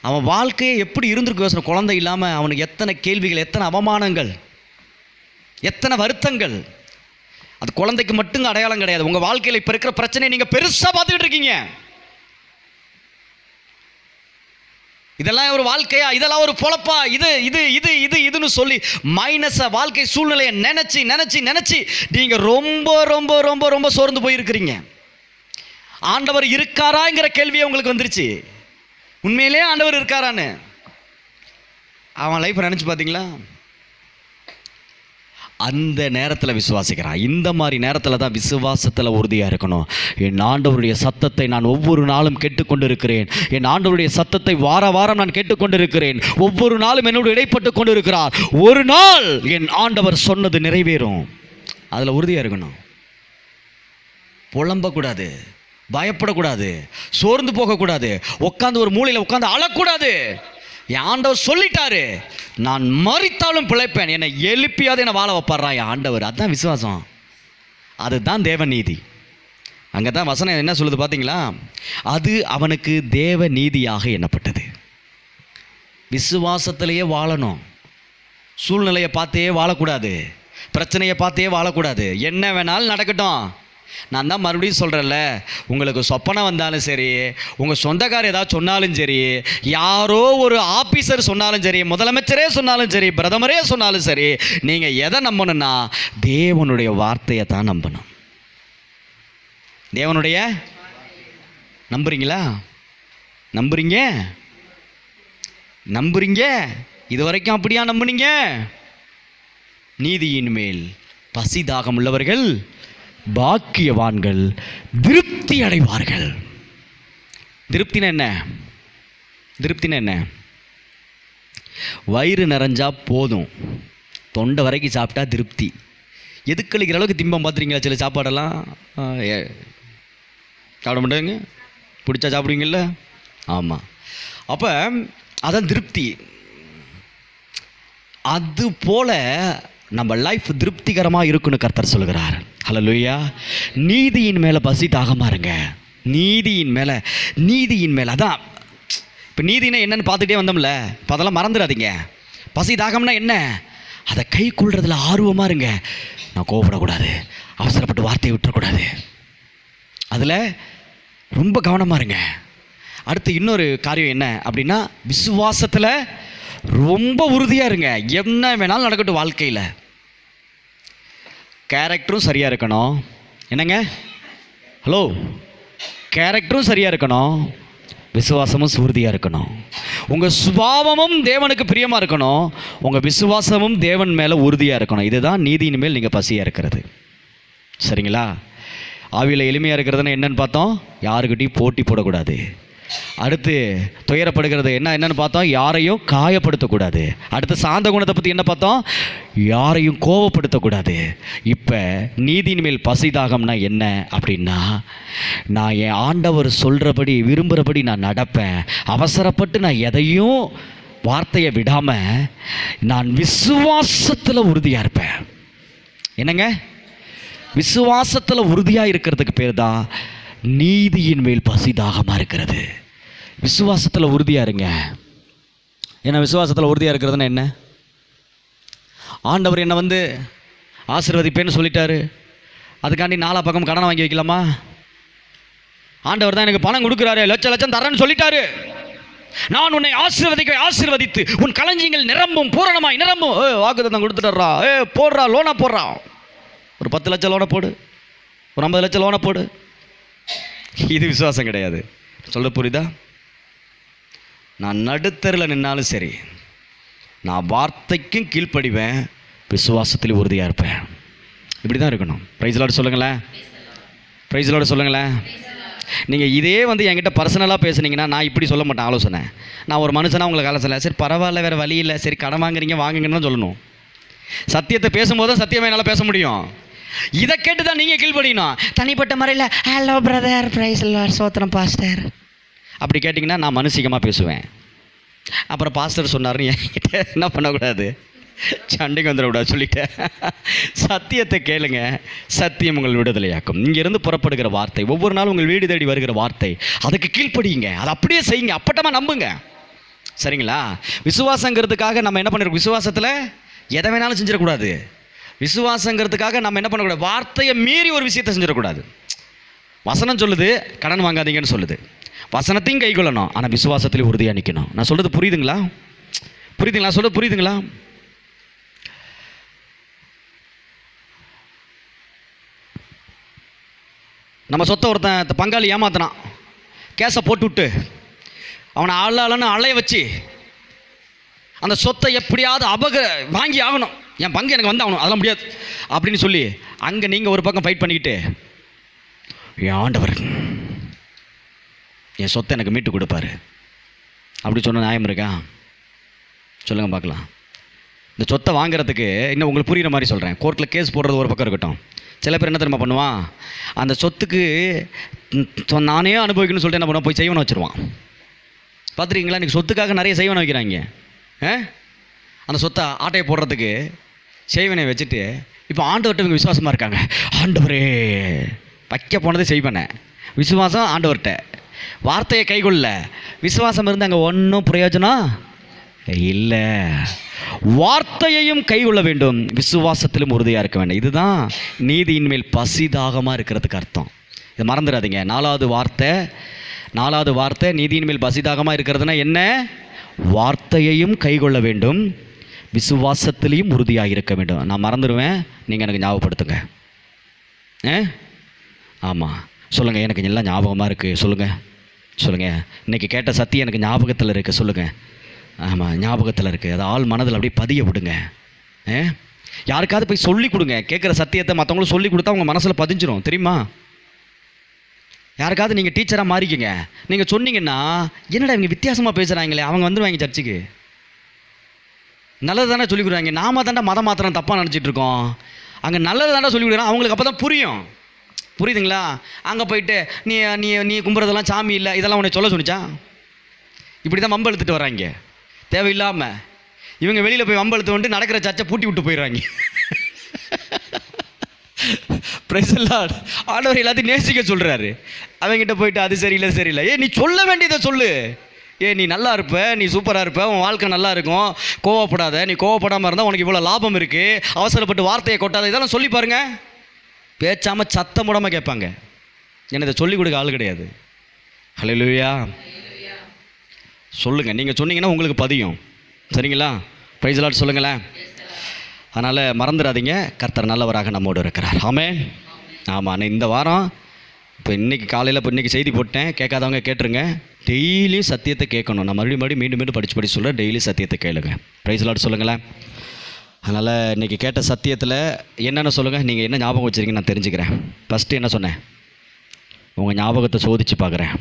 அவன் வாழ்க்கையை எப்படி இருந்திருக்கு யோசனை. குழந்தை இல்லாமல் அவனுக்கு எத்தனை கேள்விகள், எத்தனை அவமானங்கள், எத்தனை வருத்தங்கள். அது குழந்தைக்கு மட்டும் அடையாளம் கிடையாது. உங்கள் வாழ்க்கையில் இப்போ இருக்கிற பிரச்சனையை நீங்கள் பெருசாக பார்த்துக்கிட்டு இருக்கீங்க. இதெல்லாம் ஒரு வாழ்க்கையா, இதெல்லாம் ஒரு பொழப்பா, இது இது இது இது இதுன்னு சொல்லி மைனஸை, வாழ்க்கை சூழ்நிலையை நினச்சி நினச்சி நினச்சி நீங்கள் ரொம்ப ரொம்ப ரொம்ப ரொம்ப சோர்ந்து போயிருக்கிறீங்க. ஆண்டவர் இருக்காராங்கிற கேள்வியே உங்களுக்கு வந்துருச்சு. உண்மையிலே ஆண்டவர் இருக்காரான்னு அவன் லைஃப்பை நினச்சி பார்த்தீங்களா? அந்த நேரத்தில் விசுவாசிக்கிறான். இந்த மாதிரி நேரத்தில் தான் விசுவாசத்தில் உறுதியாக இருக்கணும். என் ஆண்டவருடைய சத்தத்தை நான் ஒவ்வொரு நாளும் கேட்டுக்கொண்டு இருக்கிறேன். என் ஆண்டவருடைய சத்தத்தை வார வாரம் நான் கேட்டுக்கொண்டு இருக்கிறேன். ஒவ்வொரு நாளும் என்னோடு இடைப்பட்டு கொண்டு இருக்கிறார். ஒரு நாள் என் ஆண்டவர் சொன்னது நிறைவேறும். அதில் உறுதியாக இருக்கணும். புலம்பக்கூடாது, பயப்படக்கூடாது, சோர்ந்து போகக்கூடாது, உட்காந்து ஒரு மூலையில் உட்காந்து அழக்கூடாது. என் ஆண்டவர் சொல்லிட்டாரு, நான் மரித்தாலும் பிழைப்பேன், என்னை எழுப்பியாவது என்னை வாழ வைப்பாரா என் ஆண்டவர். அதுதான் விசுவாசம், அதுதான் தேவ நீதி. அங்கே தான் வசனம் என்ன சொல்லுது பார்த்தீங்களா? அது அவனுக்கு தேவ நீதியாக எண்ணப்பட்டது. விசுவாசத்திலேயே வாழணும். சூழ்நிலையை பார்த்தே வாழக்கூடாது, பிரச்சனையை பார்த்தே வாழக்கூடாது. என்ன வேணாலும் நடக்கட்டும். நான் தான் மறுபடியும் சொல்கிறேன்ல, உங்களுக்கு சொப்பனை வந்தாலும் சரி, உங்கள் சொந்தக்காரர் ஏதாவது சொன்னாலும் சரி, யாரோ ஒரு ஆஃபீஸர் சொன்னாலும் சரி, முதலமைச்சரே சொன்னாலும் சரி, பிரதமரே சொன்னாலும் சரி, நீங்கள் எதை நம்பணும்னா தேவனுடைய வார்த்தையை தான் நம்பணும். தேவனுடைய நம்புறீங்களா? நம்புறீங்க? நம்புறீங்க? இது வரைக்கும் அப்படியா நம்புனீங்க? நீதியின் மேல் பசிதாகம் உள்ளவர்கள் பாக்கியவான்கள், திருப்தி அடைவார்கள். திருப்தினா என்ன? திருப்தினா என்ன? வயிறு நிறைஞ்சா போதும், தொண்டை வரைக்கும் சாப்பிட்டா திருப்தி. எதுக்களிக்கிற அளவுக்கு திம்பம் பார்த்துறீங்களா? சில சாப்பாடெல்லாம் சாப்பிட மாட்டாங்க, பிடிச்சா சாப்பிடுவீங்கள்ல. ஆமாம், அப்போ அதான் திருப்தி. அது போல நம்ம லைஃப் திருப்திகரமாக இருக்குன்னு கர்த்தர் சொல்கிறார். ஹல்லேலூயா. நீதியின் மேலே பசி தாகமாக இருங்க. நீதியின் மேலே அதான். இப்போ நீதினா என்னன்னு பார்த்துட்டே வந்தோம்ல, இப்போ அதெல்லாம் மறந்துடாதீங்க. பசி தாகம்னா என்ன? அதை கை கொள்றதுல ஆர்வமாக இருங்க. நான் கோவப்படக்கூடாது, அவசரப்பட்டு வார்த்தையை விட்டுறக்கூடாது, அதில் ரொம்ப கவனமாக இருங்க. அடுத்து இன்னொரு காரியம் என்ன அப்படின்னா, விசுவாசத்தில் ரொம்ப உறுதியாக இருங்க. என்ன வேணாலும் நடக்கட்டும் வாழ்க்கையில். கேரக்டரும் சரியாக இருக்கணும். என்னங்க? ஹலோ, கேரக்டரும் சரியாக இருக்கணும், விசுவாசமும் உறுதியாக இருக்கணும். உங்கள் சுபாவமும் தேவனுக்கு பிரியமாக இருக்கணும், உங்கள் விசுவாசமும் தேவன் மேலே உறுதியாக இருக்கணும். இதுதான் நீதியின் மேல் நீங்கள் பசியாக இருக்கிறது. சரிங்களா? ஆவியில் எளிமையாக இருக்கிறதுனா என்னன்னு பார்த்தோம், யாருக்கிட்டையும் போட்டி போடக்கூடாது. அடுத்து துயரப்படுகிறது என்னன்னு பார்த்தோம், யாரையும் காயப்படுத்தக்கூடாது. அடுத்து சாந்த குணத்தை பற்றி என்ன பார்த்தோம், யாரையும் கோபப்படுத்தக்கூடாது. இப்போ நீதியின் மேல் பசிதாகம்னா என்ன அப்படின்னா, நான் என் ஆண்டவர் சொல்கிறபடி விரும்புகிறபடி நான் நடப்பேன். அவசரப்பட்டு நான் எதையும் வார்த்தையை விடாமல் நான் விசுவாசத்தில் உறுதியாக இருப்பேன். என்னங்க? விசுவாசத்தில் உறுதியாக இருக்கிறதுக்கு பேர் தான் நீதியின் மேல் பசிதாகமாக இருக்கிறது. விசுவாசத்தில் உறுதியாக இருங்க. ஏன்னா விசுவாசத்தில் உறுதியாக இருக்கிறதுனா என்ன? ஆண்டவர் என்னை ஆசீர்வதிப்பேன்னு சொல்லிட்டாரு, அதுக்காண்டி நாலா பக்கம் கடனை வாங்கி வைக்கலாமா? ஆண்டவர் தான் எனக்கு பணம் கொடுக்குறாரு, லட்சம் லட்சம் தரேன்னு சொல்லிட்டாரு. நான் உன்னை ஆசீர்வதித்து உன் களஞ்சியங்கள் நிரம்பும், பூரணமாய் நிரம்பும். வாக்குத்தத்தம் கொடுத்துட்றா, போடுறா, லோனை போடுறா. ஒரு 10 லட்சம் லோனை போடு, ஒரு 50 லட்சம் லோனை போடு. இது விசுவாசம் கிடையாது. சொல்ல புரியுதா? நான் நடுத்தரில் நின்னாலும் சரி, நான் வார்த்தைக்கும் கீழ்ப்படிவேன், விசுவாசத்தில் உறுதியாக இருப்பேன். இப்படி தான் இருக்கணும். பிரைஸ் லார்ட் சொல்லுங்களேன். பிரைஸ் லார்ட் சொல்லுங்களேன். நீங்கள் இதே என்கிட்ட பர்சனலாக பேசுனீங்கன்னா நான் இப்படி சொல்ல மாட்டேன் ஆலோசனை. நான் ஒரு மனுஷனாக உங்களுக்கு ஆலோசனை, சரி பரவாயில்ல, வேறு வழி இல்லை, சரி கடன் வாங்குறீங்க வாங்குங்கன்னு தான் சொல்லணும். சத்தியத்தை பேசும்போது தான் சத்தியமே என்னால் பேச முடியும். இதை கேட்டு தான் நீங்கள் கீழ்ப்படியணும். தனிப்பட்ட முறையில் ஹலோ பிரதர், பிரைஸ் லார்ட், சோத்திரம் பாஸ்டர் அப்படி கேட்டிங்கன்னா நான் மனுஷிகமாக பேசுவேன். அப்புறம் பாஸ்டர் சொன்னார்னு என்கிட்ட என்ன பண்ணக்கூடாது, சண்டைக்கு வந்துடக்கூடாது சொல்லிட்டேன். சத்தியத்தை கேளுங்க, சத்தியம் உங்கள் விடுதலையாக்கும். இங்கேருந்து புறப்படுகிற வார்த்தை, ஒவ்வொரு நாளும் உங்கள் வீடு தேடி வருகிற வார்த்தை, அதுக்கு கீழ்ப்படியுங்க, அதை அப்படியே செய்யுங்க, அப்பட்டமாக நம்புங்க. சரிங்களா? விசுவாசங்கிறதுக்காக நம்ம என்ன பண்ணிருக்கோம், விசுவாசத்தில் எதை வேணாலும் செஞ்சிடக்கூடாது. விசுவாசங்கிறதுக்காக நம்ம என்ன பண்ணக்கூடாது, வார்த்தையை மீறி ஒரு விஷயத்தை செஞ்சிடக்கூடாது. வசனம் சொல்லுது கடன் வாங்காதீங்கன்னு சொல்லுது, வசனத்தையும் கை கொள்ளணும், ஆனால் விசுவாசத்திலையும் உறுதியாக நிற்கணும். நான் சொல்கிறது புரியுதுங்களா? புரியுதுங்களா? சொல்கிறது புரியுதுங்களா? நம்ம சொத்தை ஒருத்தன் பங்காளி ஏமாத்தினான், கேஸை போட்டு விட்டு அவனை ஆளாளன்னு அலைய வச்சு அந்த சொத்தை எப்படியாவது வாங்கி ஆகணும், என் பங்கு எனக்கு வந்து ஆகணும், அதெல்லாம் முடியாது அப்படின்னு சொல்லி அங்கே நீங்கள் ஒரு பக்கம் ஃபைட் பண்ணிக்கிட்டு, என் ஆண்டவர் என் சொத்தை எனக்கு மீட்டு கொடுப்பாரு அப்படி சொன்ன நியாயம் இருக்கா? சொல்லுங்கள் பார்க்கலாம். இந்த சொத்தை வாங்குறதுக்கு இன்னும் உங்களுக்கு புரிகிற மாதிரி சொல்கிறேன். கோர்ட்டில் கேஸ் போடுறது ஒரு பக்கம் இருக்கட்டும், சில பேர் என்ன தெரியுமா பண்ணுவான், அந்த சொத்துக்கு நானே அனுபவிக்கணும்னு சொல்லிட்டு என்ன பண்ணுவான், போய் செய்வனை வச்சுருவான். பார்த்துருக்கீங்களா? இன்றைக்கி சொத்துக்காக நிறைய செய்வனை வைக்கிறாங்க. அந்த சொத்தை ஆட்டையை போடுறதுக்கு செய்வனை வச்சுட்டு இப்போ ஆண்டவர்கிட்ட இவங்க விசுவாசமாக இருக்காங்க. ஆண்டவரே வைக்க போனது செய்வனை, விசுவாசம் ஆண்டவர்கிட்ட, வார்த்தையை கைகொள்ள விசுவாசம் இருந்து அங்கே ஒன்றும் பிரயோஜனம் இல்லை. வார்த்தையையும் கைகொள்ள வேண்டும், விசுவாசத்திலும் உறுதியாக இருக்க வேண்டும். இதுதான் நீதியின் மேல் பசிதாகமாக இருக்கிறதுக்கு அர்த்தம். இதை மறந்துடாதீங்க. நாலாவது வார்த்தை நீதியின் மேல் பசிதாகமாக இருக்கிறதுனா என்ன? வார்த்தையையும் கைகொள்ள வேண்டும், விசுவாசத்திலையும் உறுதியாக இருக்க வேண்டும். நான் மறந்துடுவேன், நீங்கள் எனக்கு ஞாபகப்படுத்துங்க. ஆமாம், சொல்லுங்கள். எனக்கு எல்லாம் ஞாபகமாக இருக்குது. சொல்லுங்கள். இன்றைக்கி கேட்ட சத்தியம் எனக்கு ஞாபகத்தில் இருக்குது. சொல்லுங்கள். ஆமாம், ஞாபகத்தில் இருக்குது. அது ஆள் மனதில் அப்படியே பதிய விடுங்க. யாருக்காவது போய் சொல்லி கொடுங்க. கேட்குற சத்தியத்தை மற்றவங்களும் சொல்லி கொடுத்தா அவங்க மனசில் பதிஞ்சிரும், தெரியுமா? யாருக்காவது நீங்கள் டீச்சராக மாறிக்கிங்க. நீங்கள் சொன்னீங்கன்னா, என்னடா இவங்க வித்தியாசமாக பேசுகிறாங்களே, அவங்க வந்துடுவாங்க சர்ச்சுக்கு. நல்லது தானே சொல்லிக் கொடுவாங்க. நாம தாண்டா மதம் மாத்திரம் தப்பாக நினச்சிட்டு இருக்கோம். அங்கே நல்லது தாண்டா சொல்லிக் கொடுக்குறோம். அவங்களுக்கு அப்போ தான் புரியுதுங்களா? அங்கே போயிட்டு நீ நீ நீ கும்புறதெல்லாம் சாமி இல்லை, இதெல்லாம் உன்னை சொல்ல சொன்னிச்சா? இப்படி தான் வம்பு எடுத்துகிட்டு வராங்க தேவையில்லாமல். இவங்க வெளியில் போய் வம்பு எடுத்து வந்துட்டு நடக்கிற சர்ச்சை பூட்டி விட்டு போயிடுறாங்க. Praise the Lord. ஆண்டவர் எல்லாத்தையும் நேசிக்க சொல்கிறாரு. அவங்ககிட்ட போயிட்டு அது சரியில்லை. நீ சொல்ல வேண்டியதை சொல்லு. நீ நல்லா இருப்ப, நீ சூப்பராக இருப்ப, உன் வாழ்க்கை நல்லா இருக்கும், கோவப்படாத. நீ கோவப்படாமல் இருந்தால் உனக்கு இவ்வளோ லாபம் இருக்குது, அவசரப்பட்டு வார்த்தையை கொட்டாத, இதெல்லாம் சொல்லி பாருங்க. பேச்சாமல் சத்தம் போடாமல் கேட்பாங்க. என்ன இதை சொல்லிக் கொடுக்க ஆள் கிடையாது. ஹல்லேலூயா. சொல்லுங்கள். நீங்கள் சொன்னீங்கன்னா உங்களுக்கு பதியும். சரிங்களா? பிரைஸ் தி லார்ட் சொல்லுங்களேன். அதனால் மறந்துடாதீங்க, கர்த்தர் நல்லவராக நம்மோடு இருக்கிறார். ஆமென். ஆமாம், இந்த வாரம் இப்போ இன்றைக்கி காலையில் இன்றைக்கி செய்தி போட்டேன், கேட்காதவங்க கேட்டுருங்க. டெய்லியும் சத்தியத்தை கேட்கணும். நான் மறுபடியும் மீண்டும் படித்து சொல்கிறேன். டெய்லி சத்தியத்தை கேளுங்க. பிரைஸ் தி லார்ட் சொல்லுங்களேன். அதனால் இன்றைக்கி கேட்ட சத்தியத்தில் என்னென்ன சொல்லுங்கள், நீங்கள் என்ன ஞாபகம் வச்சுருக்கீங்கன்னு நான் தெரிஞ்சுக்கிறேன். ஃபஸ்ட்டு என்ன சொன்னேன்? உங்கள் ஞாபகத்தை சோதித்து பார்க்குறேன்.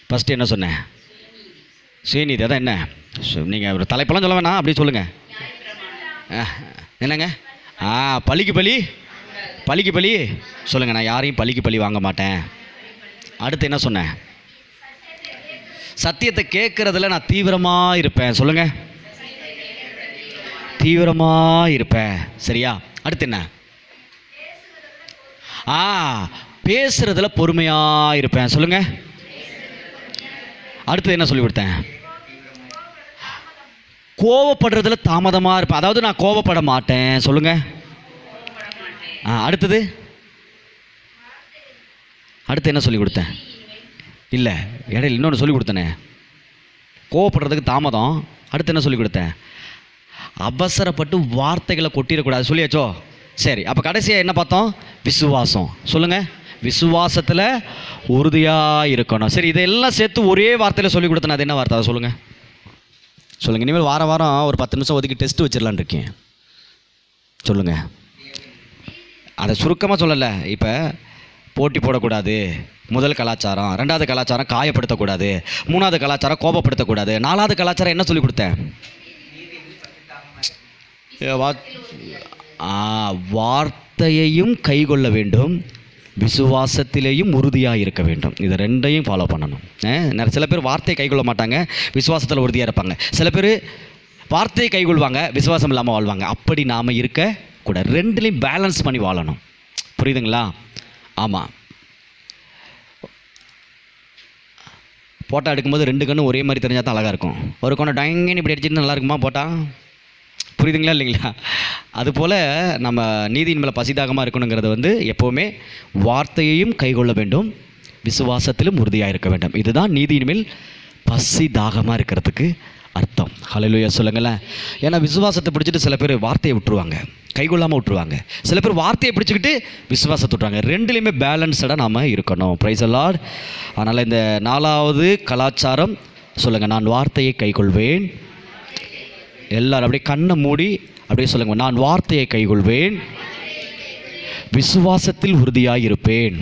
ஃபஸ்ட்டு என்ன சொன்னேன்? சுயநீதி. அதான் என்ன? நீங்கள் ஒரு தலைப்பெல்லாம் சொல்ல வேணாம், அப்படி சொல்லுங்கள். என்னங்க? பழிக்கு பழி சொல்லுங்கள். நான் யாரையும் பழிக்கு பழி வாங்க மாட்டேன். அடுத்து என்ன சொன்னேன்? சத்தியத்தை கேட்குறதுல நான் தீவிரமாக இருப்பேன். சொல்லுங்கள். தீவிரமாக இருப்பேன். சரியா? அடுத்து என்ன? பேசுறதுல பொறுமையாக இருப்பேன். சொல்லுங்கள். அடுத்து என்ன சொல்லி கொடுத்தேன்? கோவப்படுறதுல தாமதமாக இருப்பேன். அதாவது நான் கோவப்பட மாட்டேன். சொல்லுங்கள். அடுத்து என்ன சொல்லி கொடுத்தேன்? இல்லை, இடையில இன்னொன்று சொல்லி கொடுத்தேனே. கோவப்படுறதுக்கு தாமதம். அடுத்து என்ன சொல்லி கொடுத்தேன்? அவசரப்பட்டு வார்த்தைகளை கொட்டிடக்கூடாது. சொல்லியாச்சோ? சரி, அப்போ கடைசியாக என்ன பார்த்தோம்? விசுவாசம். சொல்லுங்கள். விசுவாசத்தில் உறுதியாக இருக்கணும். சரி, இதெல்லாம் சேர்த்து ஒரே வார்த்தையில் சொல்லி கொடுத்தேன். அது என்ன வார்த்தை? அதை சொல்லுங்கள். இனிமேல் வாரம் ஒரு 10 நிமிஷம் ஒதுக்கி டெஸ்ட் வச்சிடலான் இருக்கேன். சொல்லுங்கள். அதை சுருக்கமாக சொல்லலை. இப்போ போட்டி போடக்கூடாது, முதல் கலாச்சாரம். 2வது கலாச்சாரம் காயப்படுத்தக்கூடாது, 3வது கலாச்சாரம் கோபப்படுத்தக்கூடாது, 4வது கலாச்சாரம் என்ன சொல்லி கொடுத்தேன்? வார்த்தையையும் கைகொள்ள வேண்டும், விசுவாசத்திலேயும் உறுதியாக இருக்க வேண்டும். இது ரெண்டையும் ஃபாலோ பண்ணணும். சில பேர் வார்த்தையை கைகொள்ள மாட்டாங்க, விசுவாசத்தில் உறுதியாக இருப்பாங்க. சில பேர் வார்த்தையை கைகொள்வாங்க, விசுவாசம் இல்லாமல் வாழ்வாங்க. அப்படி நாம் இருக்கக்கூடாது. ரெண்டுலேயும் பேலன்ஸ் பண்ணி வாழணும். புரியுதுங்களா? ஆமாம். போட்டோ எடுக்கும்போது 2 கண்ணும் ஒரே மாதிரி தெரிஞ்சால் தான் அழகாக இருக்கும். ஒரு கண்ணை டயங்கன்னு இப்படி அடிச்சுட்டு நல்லா இருக்குமா போட்டா? புரியுதுங்களா இல்லைங்களா? அதுபோல் நம்ம நீதியின் மேலே பசிதாகமாக இருக்கணுங்கிறது எப்போவுமே வார்த்தையையும் கைகொள்ள வேண்டும், விசுவாசத்திலும் உறுதியாக இருக்க வேண்டும். இதுதான் நீதியின் மேல் பசி தாகமாக இருக்கிறதுக்கு அர்த்தம். ஹல்லேலூயா சொல்லுங்களேன். ஏன்னா விசுவாசத்தை பிடிச்சிட்டு சில பேர் வார்த்தையை விட்டுருவாங்க, கைகொள்ளாமல் விட்டுருவாங்க. சில பேர் வார்த்தையை பிடிச்சிக்கிட்டு விசுவாசத்தை விட்டுருவாங்க. ரெண்டுலேயுமே பேலன்ஸ்டாக நாம் இருக்கணும். Praise the Lord. அதனால் இந்த 4வது கலாச்சாரம் சொல்லுங்கள், நான் வார்த்தையை கைக்கொள்வேன். எல்லாரும் அப்படியே கண்ணை மூடி அப்படியே சொல்லுங்கள், நான் வார்த்தையை கைக்கொள்வேன், விசுவாசத்தில் உறுதியாக இருப்பேன்.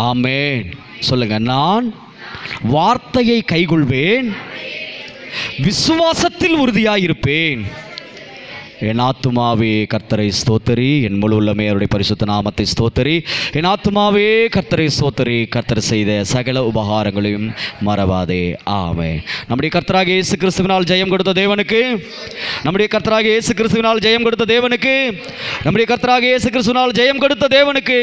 ஆமென் சொல்லுங்கள், நான் வார்த்தையை கைக்கொள்வேன், விசுவாசத்தில் உறுதியாக இருப்பேன். என் ஆத்துமாவே கர்த்தரை ஸ்தோத்தரி, என் முழு உள்ளமே அவருடைய பரிசுத்த நாமத்தை ஸ்தோத்தரி. என் ஆத்துமாவே கர்த்தரை ஸ்தோத்தரி, கர்த்தர் செய்த சகல உபகாரங்களையும் மறவாதே. ஆமென். நம்முடைய கர்த்தராகிய இயேசு கிறிஸ்துவினால் ஜெயம் கொடுத்த தேவனுக்கு, நம்முடைய கர்த்தராகிய இயேசு கிறிஸ்துவினால் ஜெயம் கொடுத்த தேவனுக்கு, நம்முடைய கர்த்தராகிய இயேசு கிறிஸ்துவினால் ஜெயம் கொடுத்த தேவனுக்கு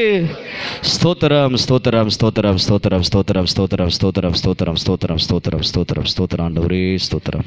ஸ்தோத்திரம், ஸ்தோத்திரம், ஸ்தோத்திரம், ஸ்தோத்திரம், ஸ்தோத்திரம், ஸ்தோத்திரம், ஸ்தோத்திரம், ஸ்தோத்திரம், ஸ்தோத்திரம், ஸ்தோத்திரம், ஸ்தோத்திரம், ஸ்தோத்திரம். ஆண்டவரே ஸ்தோத்திரம்.